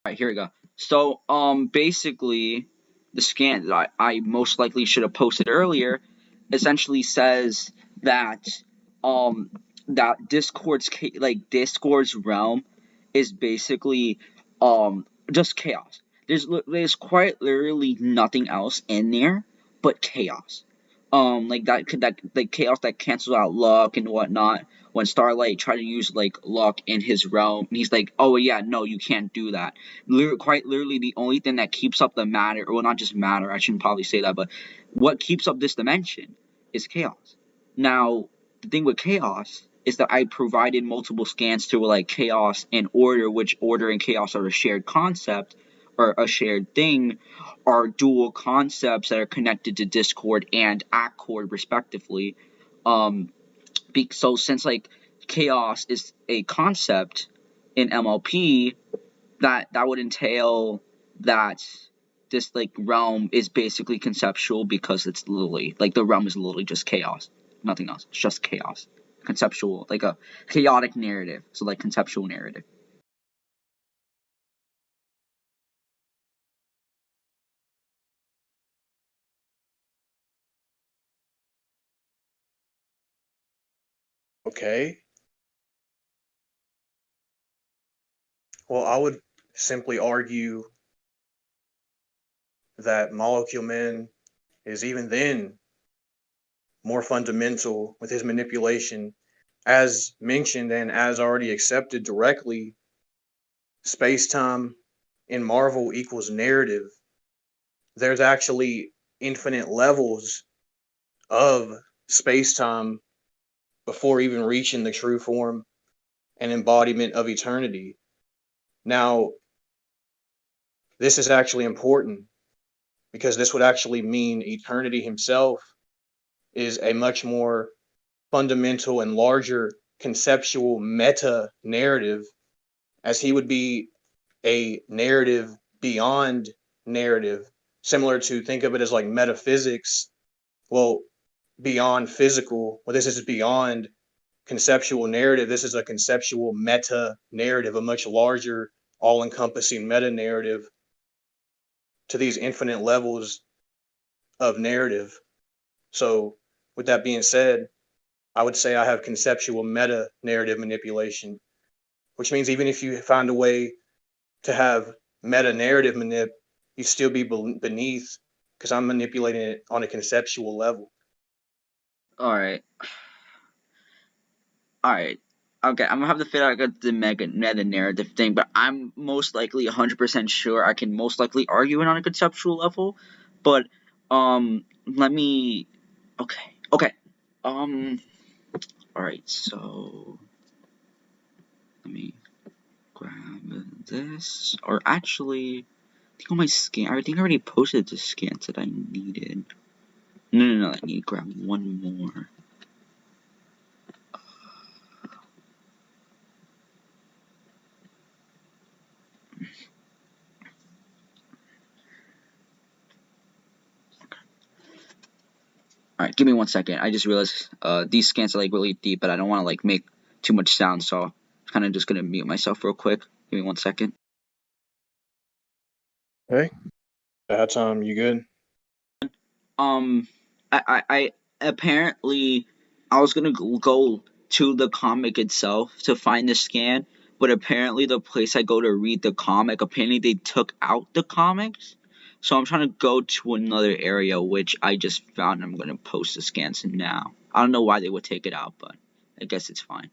[SPEAKER 1] Alright, here we go. So basically the scan that I most likely should have posted earlier essentially says that um Discord's realm is basically just chaos. There's quite literally nothing else in there but chaos. That like chaos that cancels out luck and whatnot. When Starlight tried to use like luck in his realm, and he's like, "Oh yeah, no, you can't do that." Quite literally, the only thing that keeps up the matter, or well, not just matter, I shouldn't probably say that, but what keeps up this dimension is chaos. Now, the thing with chaos is that I provided multiple scans to like chaos and order, which order and chaos are a shared concept or a shared thing, are dual concepts that are connected to Discord and Accord respectively. Um, so since like chaos is a concept in MLP, that would entail that this like realm is basically conceptual because it's literally like the realm is literally just chaos, nothing else. It's just chaos, conceptual, like a chaotic narrative. So like conceptual narrative.
[SPEAKER 2] Okay. Well, I would simply argue that Molecule Man is even then more fundamental with his manipulation. As mentioned and as already accepted directly, space time in Marvel equals narrative. There's actually infinite levels of space time before even reaching the true form and embodiment of eternity. Now, this is actually important because this would actually mean eternity himself is a much more fundamental and larger conceptual meta narrative, as he would be a narrative beyond narrative, similar to, think of it as like metaphysics. Well, beyond physical. Well, this is beyond conceptual narrative. This is a conceptual meta narrative, a much larger, all encompassing meta narrative to these infinite levels of narrative. So, with that being said, I would say I have conceptual meta narrative manipulation, which means even if you find a way to have meta narrative manip, you still be beneath, because I'm manipulating it on a conceptual level.
[SPEAKER 1] All right. Okay, I'm gonna have to figure out the meta narrative thing, but I'm most likely 100% sure I can most likely argue it on a conceptual level. But let me. Okay. All right. So let me grab this, or actually, I think on my scan, I think I already posted the scans that I needed. No, I need to grab one more. Alright, give me 1 second. I just realized these scans are like really deep, but I don't want to like make too much sound, so I'm kind of just gonna mute myself real quick. Give me 1 second.
[SPEAKER 2] Okay. That time, you good?
[SPEAKER 1] I apparently I was gonna go to the comic itself to find the scan, but apparently the place I go to read the comic, apparently they took out the comics. So I'm trying to go to another area, which I just found. I'm gonna post the scans now. I don't know why they would take it out, but I guess it's fine.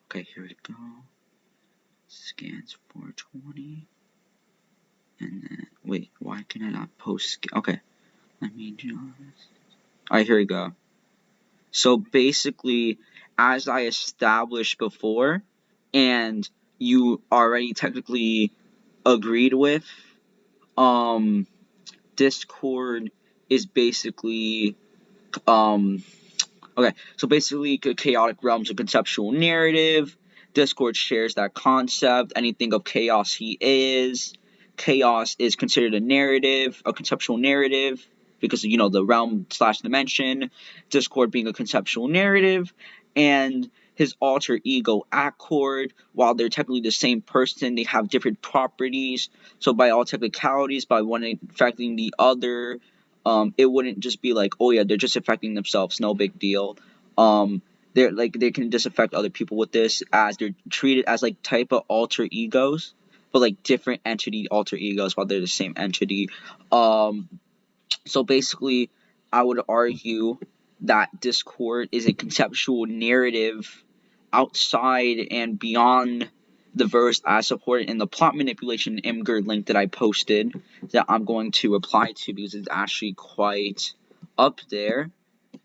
[SPEAKER 1] Okay, here we go. Scans 420. And then, wait, why can I not post? Okay, let me just. Alright, here we go. So basically, as I established before, and you already technically agreed with, Discord is basically, okay, so basically, chaotic realms of conceptual narrative. Discord shares that concept. Anything of chaos he is. Chaos is considered a narrative, a conceptual narrative, because, you know, the realm slash dimension. Discord being a conceptual narrative. And his alter ego, Accord, while they're technically the same person, they have different properties. So by all technicalities, by one affecting the other, it wouldn't just be like, oh yeah, they're just affecting themselves, no big deal. They're like, they can just affect other people with this, as they're treated as like type of alter egos, but like different entity alter egos while they're the same entity. So basically, I would argue that Discord is a conceptual narrative outside and beyond the verse as supported in the plot manipulation Imgur link that I posted, that I'm going to reply to because it's actually quite up there.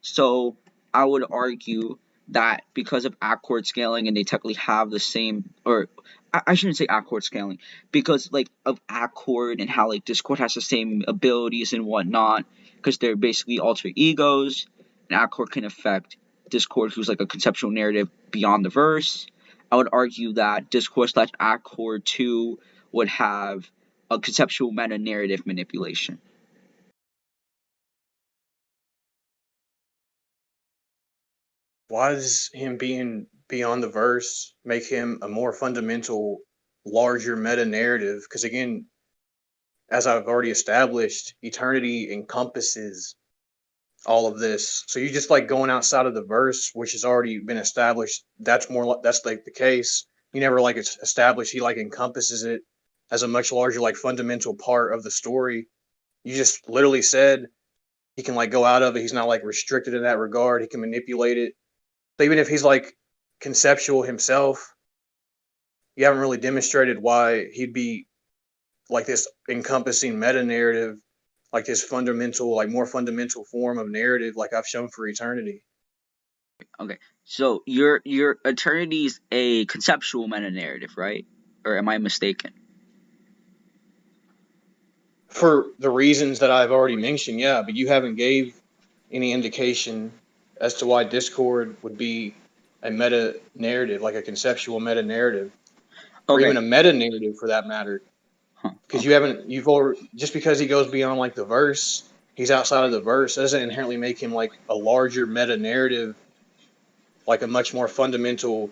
[SPEAKER 1] So I would argue that because of accord scaling, and they technically have the same, or I shouldn't say accord scaling, because like of accord and how like Discord has the same abilities and whatnot, because they're basically alter egos, and accord can affect Discord, who's like a conceptual narrative beyond the verse. I would argue that Discord slash accord 2 would have a conceptual meta narrative manipulation.
[SPEAKER 2] Why does him being beyond the verse make him a more fundamental, larger meta narrative? Because again, as I've already established, eternity encompasses all of this. So you just like going outside of the verse, which has already been established. That's more that's like the case. You never like it's established. He like encompasses it as a much larger, like fundamental part of the story. You just literally said he can like go out of it. He's not like restricted in that regard. He can manipulate it. So even if he's like conceptual himself, you haven't really demonstrated why he'd be like this encompassing meta narrative, like this fundamental, like more fundamental form of narrative, like I've shown for eternity.
[SPEAKER 1] Okay, so your eternity's a conceptual meta narrative, right? Or am I mistaken?
[SPEAKER 2] For the reasons that I've already mentioned, yeah, but you haven't gave any indication as to why Discord would be a meta narrative, like a conceptual meta narrative, or
[SPEAKER 1] Okay.
[SPEAKER 2] even a meta narrative for that matter. Because
[SPEAKER 1] Okay.
[SPEAKER 2] you've already, just because he goes beyond like the verse, he's outside of the verse, doesn't inherently make him like a larger meta narrative, like a much more fundamental,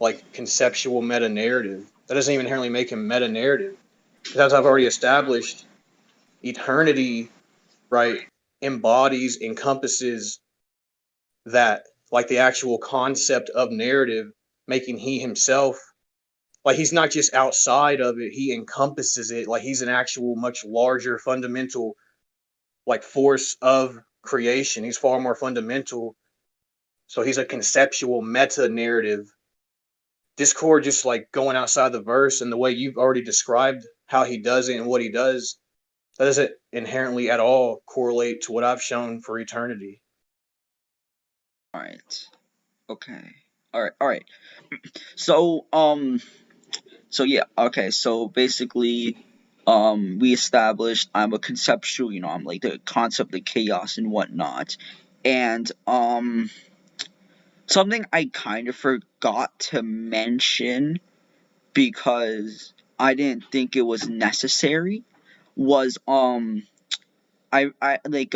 [SPEAKER 2] like conceptual meta narrative. That doesn't even inherently make him meta narrative. Because as I've already established, eternity, right, embodies, encompasses that, like the actual concept of narrative, making he himself, like he's not just outside of it, he encompasses it, like he's an actual much larger fundamental like force of creation. He's far more fundamental. So he's a conceptual meta narrative. Discord just like going outside the verse and the way you've already described how he does it and what he does, that doesn't inherently at all correlate to what I've shown for eternity.
[SPEAKER 1] All right. Okay. All right. All right. So So yeah. Okay. So basically, we established I'm a conceptual. I'm like the concept of chaos and whatnot, and something I kind of forgot to mention because I didn't think it was necessary was I like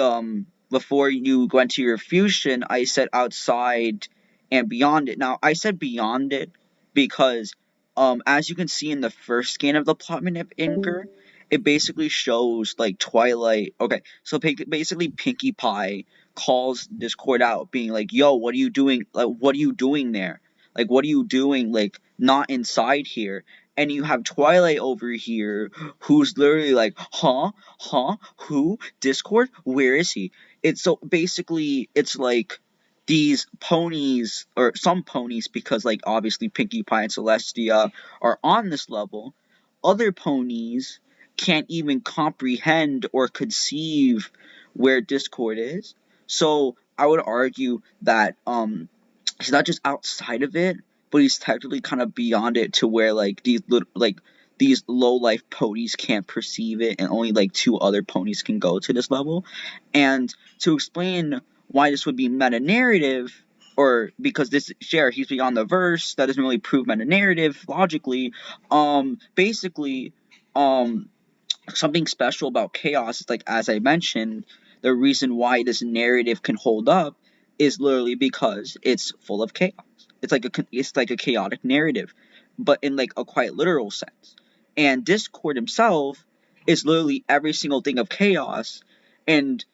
[SPEAKER 1] before you went to your fusion, I said outside and beyond it. Now I said beyond it because as you can see in the first scan of the plotman of Inger, it basically shows like Twilight. Okay, so basically Pinkie Pie calls Discord out, being like, "Yo, what are you doing? Like, what are you doing there? Like, what are you doing? Like, not inside here." And you have Twilight over here, who's literally like, huh, who, Discord, where is he? It's so basically it's like these ponies, or some ponies, because like obviously Pinkie Pie and Celestia are on this level. Other ponies can't even comprehend or conceive where Discord is. So I would argue that he's not just outside of it, but he's technically kind of beyond it, to where like these low life ponies can't perceive it, and only like two other ponies can go to this level. And to explain why this would be meta narrative, or because this share he's beyond the verse, that doesn't really prove meta narrative logically. Basically, something special about chaos is, like, as I mentioned, the reason why this narrative can hold up is literally because it's full of chaos. It's like a chaotic narrative, but in like a quite literal sense. And Discord himself is literally every single thing of chaos, and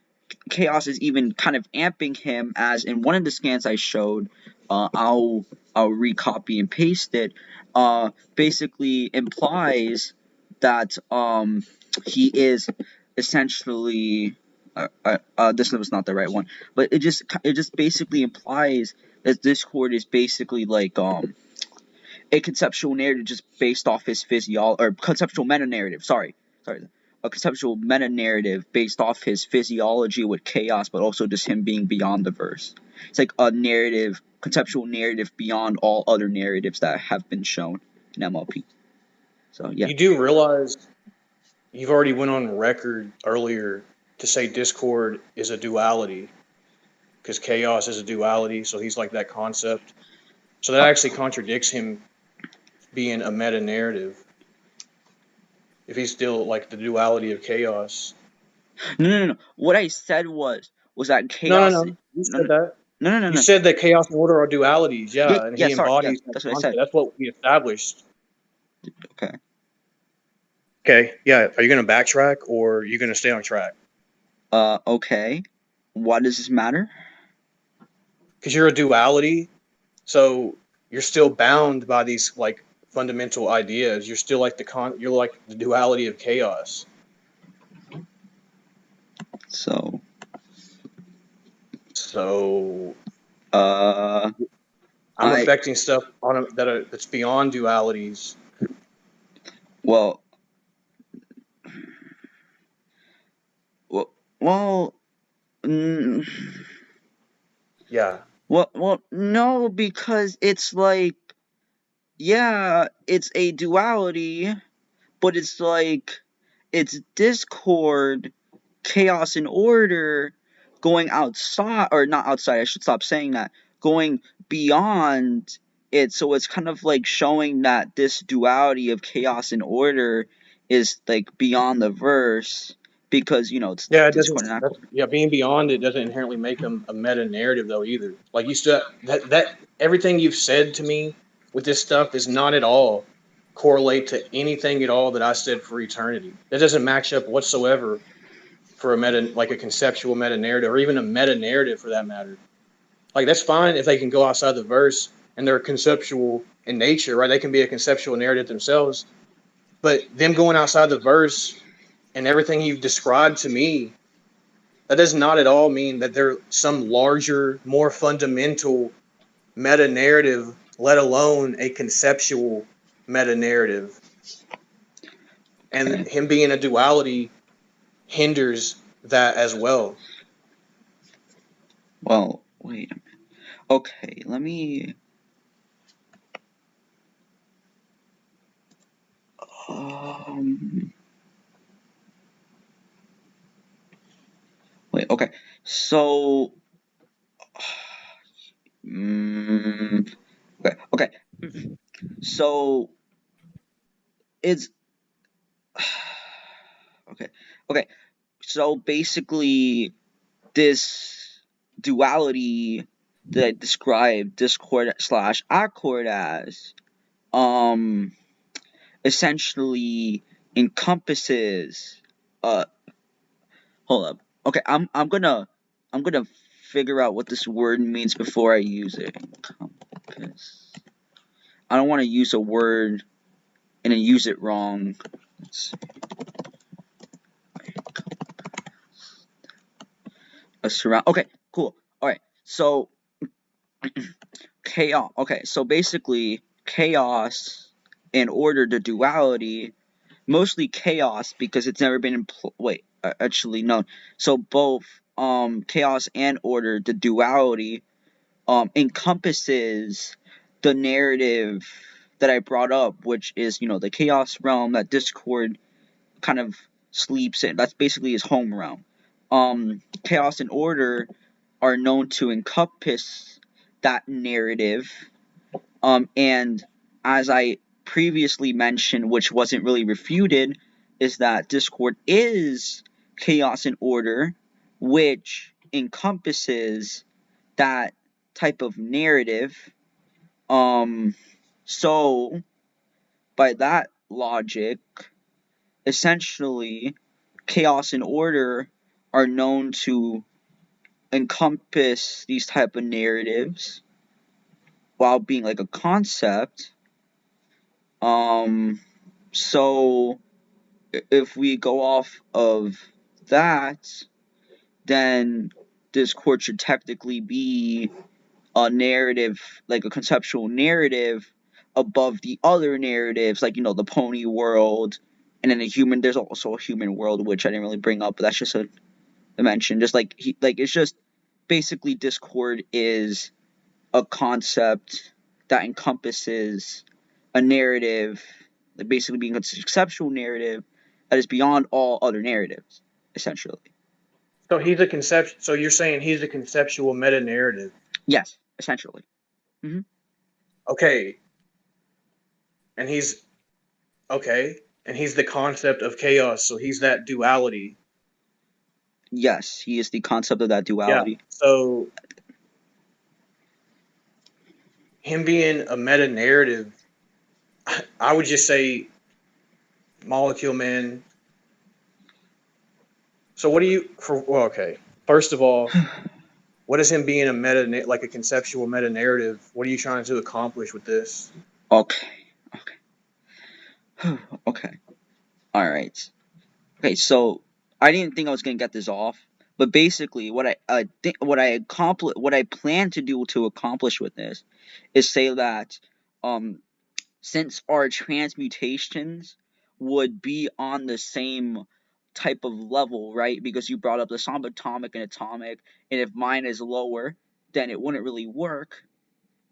[SPEAKER 1] chaos is even kind of amping him, as in one of the scans I showed. I'll recopy and paste it. Basically implies that he is essentially this was not the right one, but it just basically implies that Discord is basically like a conceptual narrative just based off his physiology, or conceptual meta narrative. Sorry, a conceptual meta narrative based off his physiology with chaos, but also just him being beyond the verse. It's like a narrative, conceptual narrative beyond all other narratives that have been shown in MLP. So yeah.
[SPEAKER 2] You do realize you've already went on record earlier to say Discord is a duality because chaos is a duality, so he's like that concept. So that actually contradicts him being a meta narrative. If he's still like the duality of chaos.
[SPEAKER 1] No. What I said was that
[SPEAKER 2] No,
[SPEAKER 1] chaos.
[SPEAKER 2] You
[SPEAKER 1] No,
[SPEAKER 2] said that.
[SPEAKER 1] no,
[SPEAKER 2] You
[SPEAKER 1] no.
[SPEAKER 2] said that chaos and order are dualities,
[SPEAKER 1] Yeah,
[SPEAKER 2] yeah, and
[SPEAKER 1] yeah.
[SPEAKER 2] he
[SPEAKER 1] Sorry, yeah.
[SPEAKER 2] embodies that
[SPEAKER 1] That's what I
[SPEAKER 2] concept.
[SPEAKER 1] said.
[SPEAKER 2] That's what we established.
[SPEAKER 1] Okay.
[SPEAKER 2] Okay, yeah. Are you going to backtrack or are you going to stay on track?
[SPEAKER 1] Okay. Why does this matter?
[SPEAKER 2] Because you're a duality, so you're still bound by these like fundamental ideas. You're still like you're like the duality of chaos.
[SPEAKER 1] So,
[SPEAKER 2] So
[SPEAKER 1] uh,
[SPEAKER 2] I'm
[SPEAKER 1] I
[SPEAKER 2] affecting stuff that's beyond dualities.
[SPEAKER 1] well, well, well, mm,
[SPEAKER 2] Yeah.
[SPEAKER 1] no, because it's like, yeah, it's a duality, but it's like it's discord, chaos, and order going outside, or not outside, I should stop saying that, going beyond it. So it's kind of like showing that this duality of chaos and order is like beyond the verse, because it's
[SPEAKER 2] Yeah, it doesn't.
[SPEAKER 1] discord and
[SPEAKER 2] That's,
[SPEAKER 1] accord.
[SPEAKER 2] yeah, being beyond it doesn't inherently make them a meta narrative, though. Either like you still that everything you've said to me with this stuff is not at all correlate to anything at all that I said for eternity. That doesn't match up whatsoever for a meta, like a conceptual meta narrative, or even a meta narrative for that matter. Like that's fine if they can go outside the verse and they're conceptual in nature, right? They can be a conceptual narrative themselves, but them going outside the verse and everything you've described to me, that does not at all mean that they're some larger, more fundamental meta narrative, let alone a conceptual meta narrative. And
[SPEAKER 1] Okay.
[SPEAKER 2] him being a duality hinders that as well.
[SPEAKER 1] Well, wait a minute. Okay, let me. Um. Wait. Okay. So. Okay. Okay. So it's okay. Okay. So basically, this duality that I described discord slash accord as, um, essentially encompasses. Uh, hold up. Okay, I'm gonna figure out what this word means before I use it. Encompass. I don't want to use a word and then use it wrong. Let's see. A surround. Okay, cool. All right. So chaos. Okay, so basically chaos and order, the duality, mostly chaos because it's never been wait, actually no. So both chaos and order, the duality, encompasses the narrative that I brought up, which is the chaos realm that Discord kind of sleeps in. That's basically his home realm. Chaos and order are known to encompass that narrative. And as I previously mentioned, which wasn't really refuted, is that Discord is chaos and order, which encompasses that type of narrative. So by that logic, essentially, chaos and order are known to encompass these type of narratives while being like a concept. So if we go off of that, then Discord should technically be a narrative, like a conceptual narrative above the other narratives, like the pony world, and then there's also a human world, which I didn't really bring up, but that's just a dimension. Just like it's just basically Discord is a concept that encompasses a narrative, like basically being a conceptual narrative that is beyond all other narratives, essentially.
[SPEAKER 2] So he's a concept. So you're saying he's a conceptual meta narrative.
[SPEAKER 1] Yes, essentially. Mm-hmm.
[SPEAKER 2] Okay. And he's okay. And he's the concept of chaos. So he's that duality.
[SPEAKER 1] Yes, he is the concept of that
[SPEAKER 2] Yeah.
[SPEAKER 1] duality.
[SPEAKER 2] So him being a meta narrative, I would just say Molecule Man. So what do you for? Well, okay. First of all, what is him being a meta, like a conceptual meta narrative? What are you trying to accomplish with this?
[SPEAKER 1] Okay. Okay. Okay. All right. Okay. So I didn't think I was gonna get this off, but basically, what I plan to do to accomplish with this is say that, since our transmutations would be on the same type of level, right? Because you brought up the subatomic and atomic, and if mine is lower, then it wouldn't really work.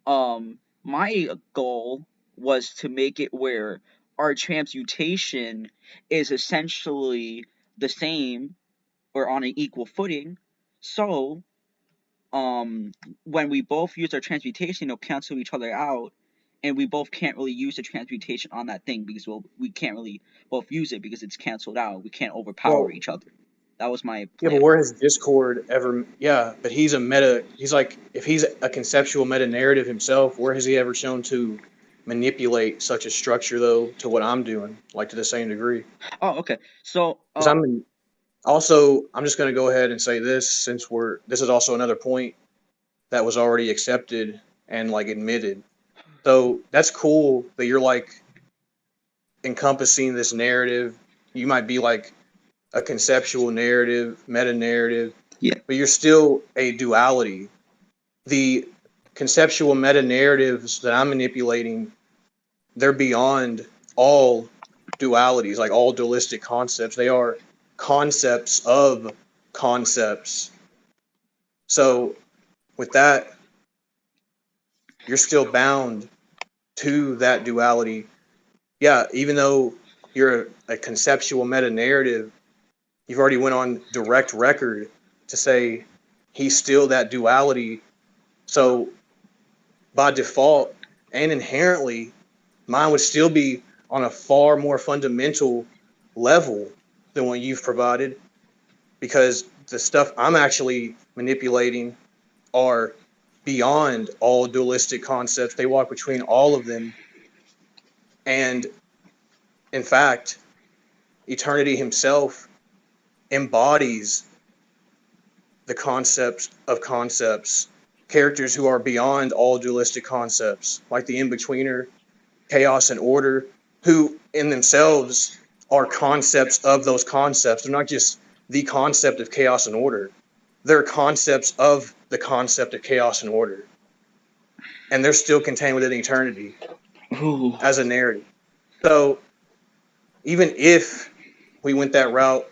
[SPEAKER 1] My goal was to make it where our transmutation is essentially the same or on an equal footing. So, when we both use our transmutation, it'll cancel each other out, and we both can't really use the transmutation on that thing because we can't really both use it because it's canceled out. We can't overpower each other. That was my
[SPEAKER 2] Yeah,
[SPEAKER 1] plan.
[SPEAKER 2] but where has Discord ever? Yeah, but he's a meta. He's like, if he's a conceptual meta narrative himself, where has he ever shown to manipulate such a structure though to what I'm doing, like to the same degree?
[SPEAKER 1] Oh, okay. So,
[SPEAKER 2] Because I'm just going to go ahead and say this since this is also another point that was already accepted and like admitted. So that's cool that you're like encompassing this narrative. You might be like a conceptual narrative, meta narrative,
[SPEAKER 1] yeah.
[SPEAKER 2] but you're still a duality. The conceptual meta narratives that I'm manipulating, they're beyond all dualities, like all dualistic concepts. They are concepts of concepts. So with that, you're still bound to that duality. Yeah, even though you're a conceptual meta narrative, you've already went on direct record to say he's still that duality. So by default and inherently, mine would still be on a far more fundamental level than what you've provided, because the stuff I'm actually manipulating are beyond all dualistic concepts. They walk between all of them. And in fact, eternity himself embodies the concepts of concepts, characters who are beyond all dualistic concepts, like the in-betweener, chaos and order, who in themselves are concepts of those concepts. They're not just the concept of chaos and order. They're concepts of the concept of chaos and order. And they're still contained within eternity
[SPEAKER 1] Ooh.
[SPEAKER 2] as a narrative. So even if we went that route,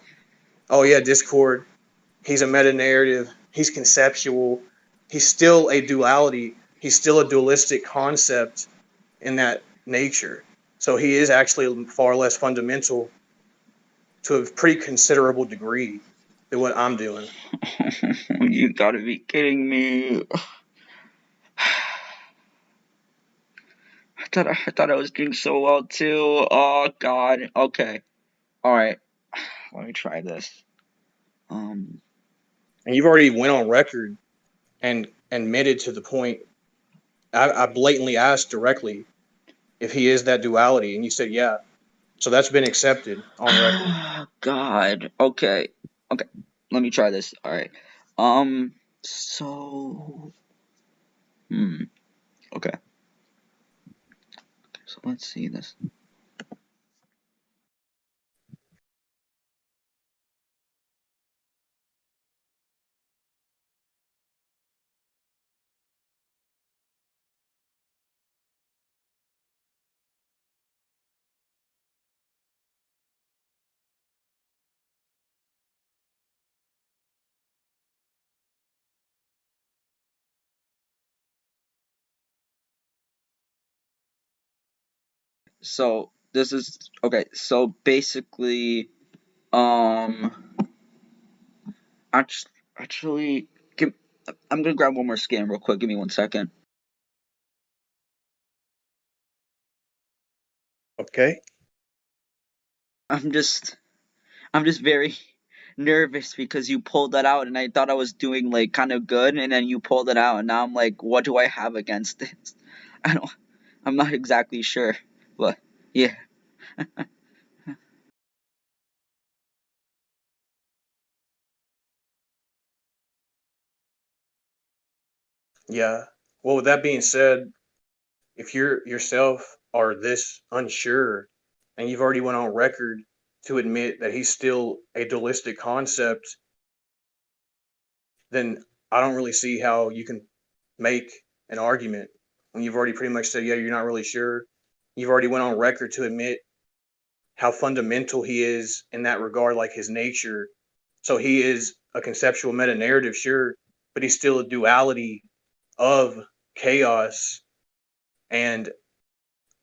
[SPEAKER 2] oh yeah, Discord, he's a meta-narrative, he's conceptual, he's still a duality, he's still a dualistic concept in that nature. So he is actually far less fundamental to a pretty considerable degree than what I'm doing.
[SPEAKER 1] You gotta be kidding me. I thought I was doing so well too. Oh god. Okay. Alright. Let me try this.
[SPEAKER 2] And you've already went on record and admitted to the point. I blatantly asked directly if he is that duality, and you said yeah. So that's been accepted on record.
[SPEAKER 1] God. Okay. Okay. Let me try this. Alright. So. Okay. So let's see this. So this is okay. So basically, actually, I'm gonna grab one more scan real quick. Give me 1 second.
[SPEAKER 2] Okay.
[SPEAKER 1] I'm just very nervous because you pulled that out, and I thought I was doing like kind of good, and then you pulled it out, and now I'm like, what do I have against this? I'm not exactly sure, but yeah.
[SPEAKER 2] Yeah. Well, with that being said, if you're yourself are this unsure and you've already went on record to admit that he's still a dualistic concept, then I don't really see how you can make an argument when you've already pretty much said, yeah, you're not really sure. You've already went on record to admit how fundamental he is in that regard, like his nature. So he is a conceptual meta narrative, sure, but he's still a duality of chaos. And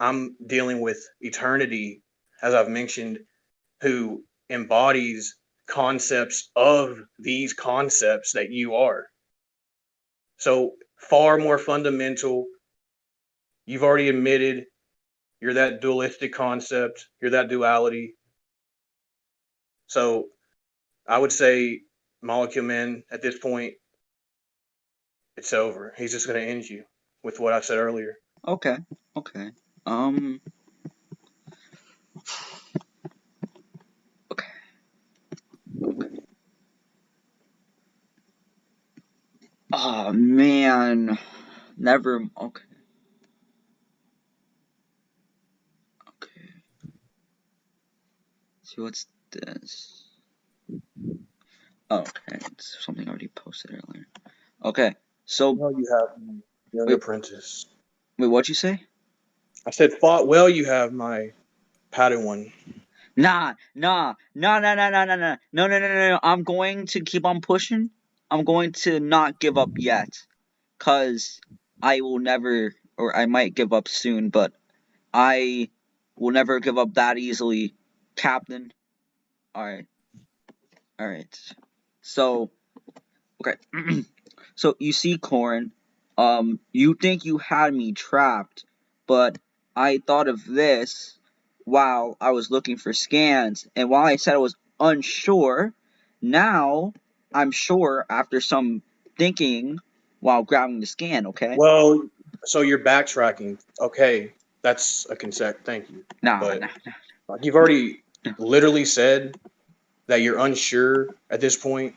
[SPEAKER 2] I'm dealing with eternity, as I've mentioned, who embodies concepts of these concepts that you are. So far more fundamental. You've already admitted you're that dualistic concept, you're that duality. So I would say, Molecule Man, at this point, it's over. He's just going to end you with what I said earlier.
[SPEAKER 1] Okay. Um. Okay. Oh man. Never. Okay. See what's this? Oh, okay. It's something I already posted earlier. Okay. So
[SPEAKER 2] Well, you have my young
[SPEAKER 1] wait.
[SPEAKER 2] apprentice.
[SPEAKER 1] Wait. What'd you say?
[SPEAKER 2] I said, fought well, you have my Padawan.
[SPEAKER 1] Nah. No. I'm going to keep on pushing. I'm going to not give up yet. Cause I will never, or I might give up soon, but I will never give up that easily, Captain. Alright. So, okay. So, you see, Korin, you think you had me trapped, but I thought of this while I was looking for scans, and while I said I was unsure, now I'm sure after some thinking while grabbing the scan, okay?
[SPEAKER 2] Well, so you're backtracking. Okay, that's a consent. Thank you.
[SPEAKER 1] Nah,
[SPEAKER 2] But
[SPEAKER 1] nah.
[SPEAKER 2] you've already literally said that you're unsure at this point,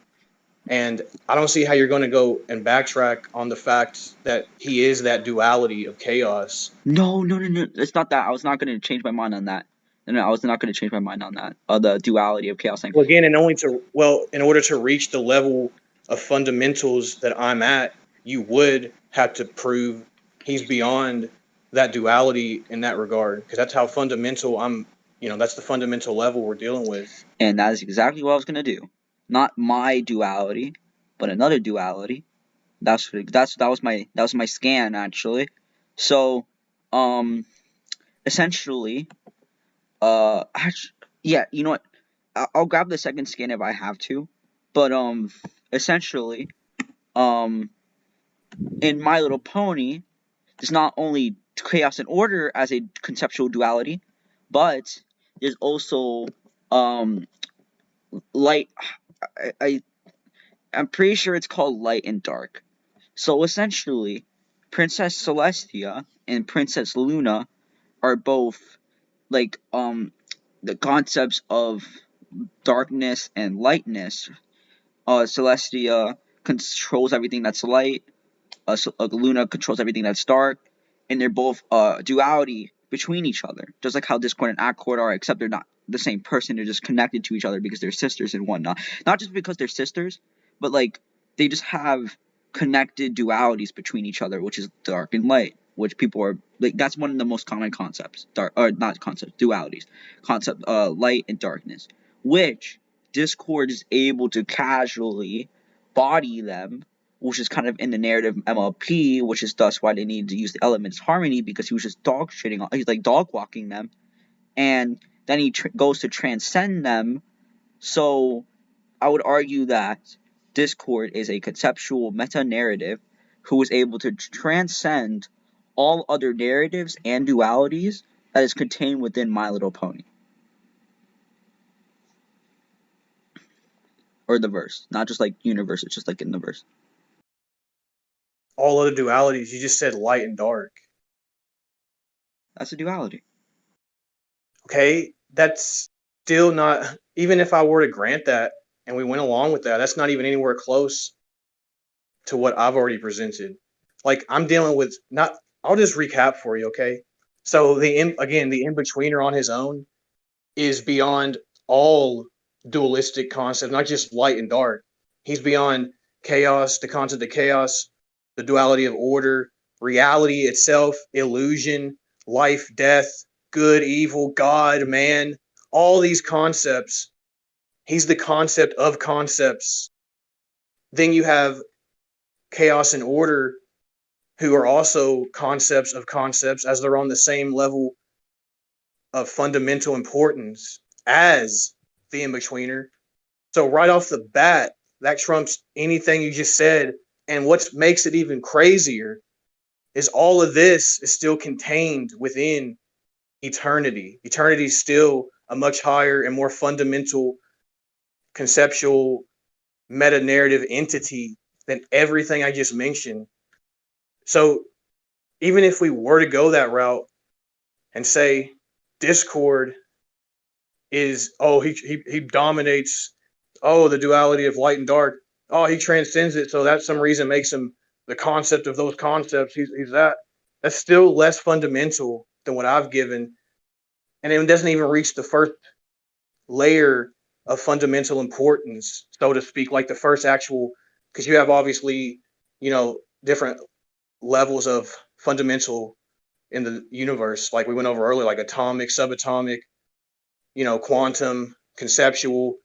[SPEAKER 2] and I don't see how you're going to go and backtrack on the fact that he is that duality of chaos.
[SPEAKER 1] No. It's not that. I was not going to change my mind on that. No, I was not going to change my mind on that. The duality of chaos thing.
[SPEAKER 2] Well, again, in order to reach the level of fundamentals that I'm at, you would have to prove he's beyond that duality in that regard, because that's how fundamental I'm. That's the fundamental level we're dealing with.
[SPEAKER 1] And that is exactly what I was going to do. Not my duality, but another duality. That was my scan actually. So, essentially, yeah, you know what? I'll grab the second scan if I have to, but essentially, um, in My Little Pony, there's not only chaos and order as a conceptual duality, but there's also um light. I'm pretty sure it's called light and dark. So essentially, Princess Celestia and Princess Luna are both like the concepts of darkness and lightness. Celestia controls everything that's light. Luna controls everything that's dark, and they're both duality between each other, just like how Discord and Accord are, except they're not the same person. They're just connected to each other because they're sisters and whatnot. Not just because they're sisters, but like they just have connected dualities between each other, which is dark and light. Which people are like, that's one of the most common concepts, dark or not concepts, dualities, light and darkness, which Discord is able to casually body them, which is kind of in the narrative MLP, which is thus why they needed to use the elements harmony, because he was just he's like dog walking them, and then he goes to transcend them. So I would argue that Discord is a conceptual meta-narrative who is able to transcend all other narratives and dualities that is contained within My Little Pony. Or the verse, not just like universe, it's just like in the verse.
[SPEAKER 2] All other dualities, you just said light and dark.
[SPEAKER 1] That's a duality.
[SPEAKER 2] Okay, that's still not, even if I were to grant that and we went along with that, that's not even anywhere close to what I've already presented. Like, I'm dealing with not, I'll just recap for you, okay? So the in-betweener on his own is beyond all dualistic concepts, not just light and dark. He's beyond chaos, the concept of chaos, the duality of order, reality itself, illusion, life, death, good, evil, God, man, all these concepts. He's the concept of concepts. Then you have chaos and order, who are also concepts of concepts, as they're on the same level of fundamental importance as the in-betweener. So right off the bat, that trumps anything you just said. And what makes it even crazier is all of this is still contained within eternity. Eternity is still a much higher and more fundamental conceptual meta narrative entity than everything I just mentioned. So even if we were to go that route and say Discord is, oh, he dominates, oh, the duality of light and dark, oh, he transcends it, so that some reason makes him the concept of those concepts. He's that. That's still less fundamental than what I've given, and it doesn't even reach the first layer of fundamental importance, so to speak, like the first actual, because you have obviously, different levels of fundamental in the universe, like we went over earlier, like atomic, subatomic, quantum, conceptual,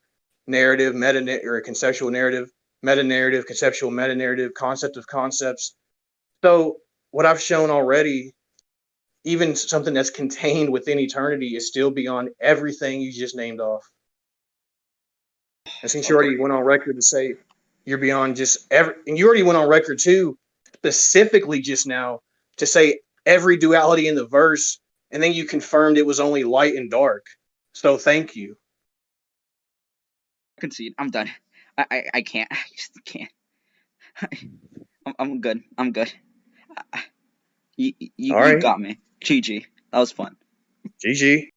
[SPEAKER 2] narrative, or conceptual narrative, meta narrative, conceptual meta narrative, concept of concepts. So what I've shown already, even something that's contained within eternity, is still beyond everything you just named off. And since you already went on record to say you're beyond just and you already went on record too, specifically just now, to say every duality in the verse, and then you confirmed it was only light and dark. So thank you.
[SPEAKER 1] Concede. I'm done. I can't. I just can't. I'm good. I'm good. You
[SPEAKER 2] All right.
[SPEAKER 1] got me. GG. That was fun.
[SPEAKER 2] GG.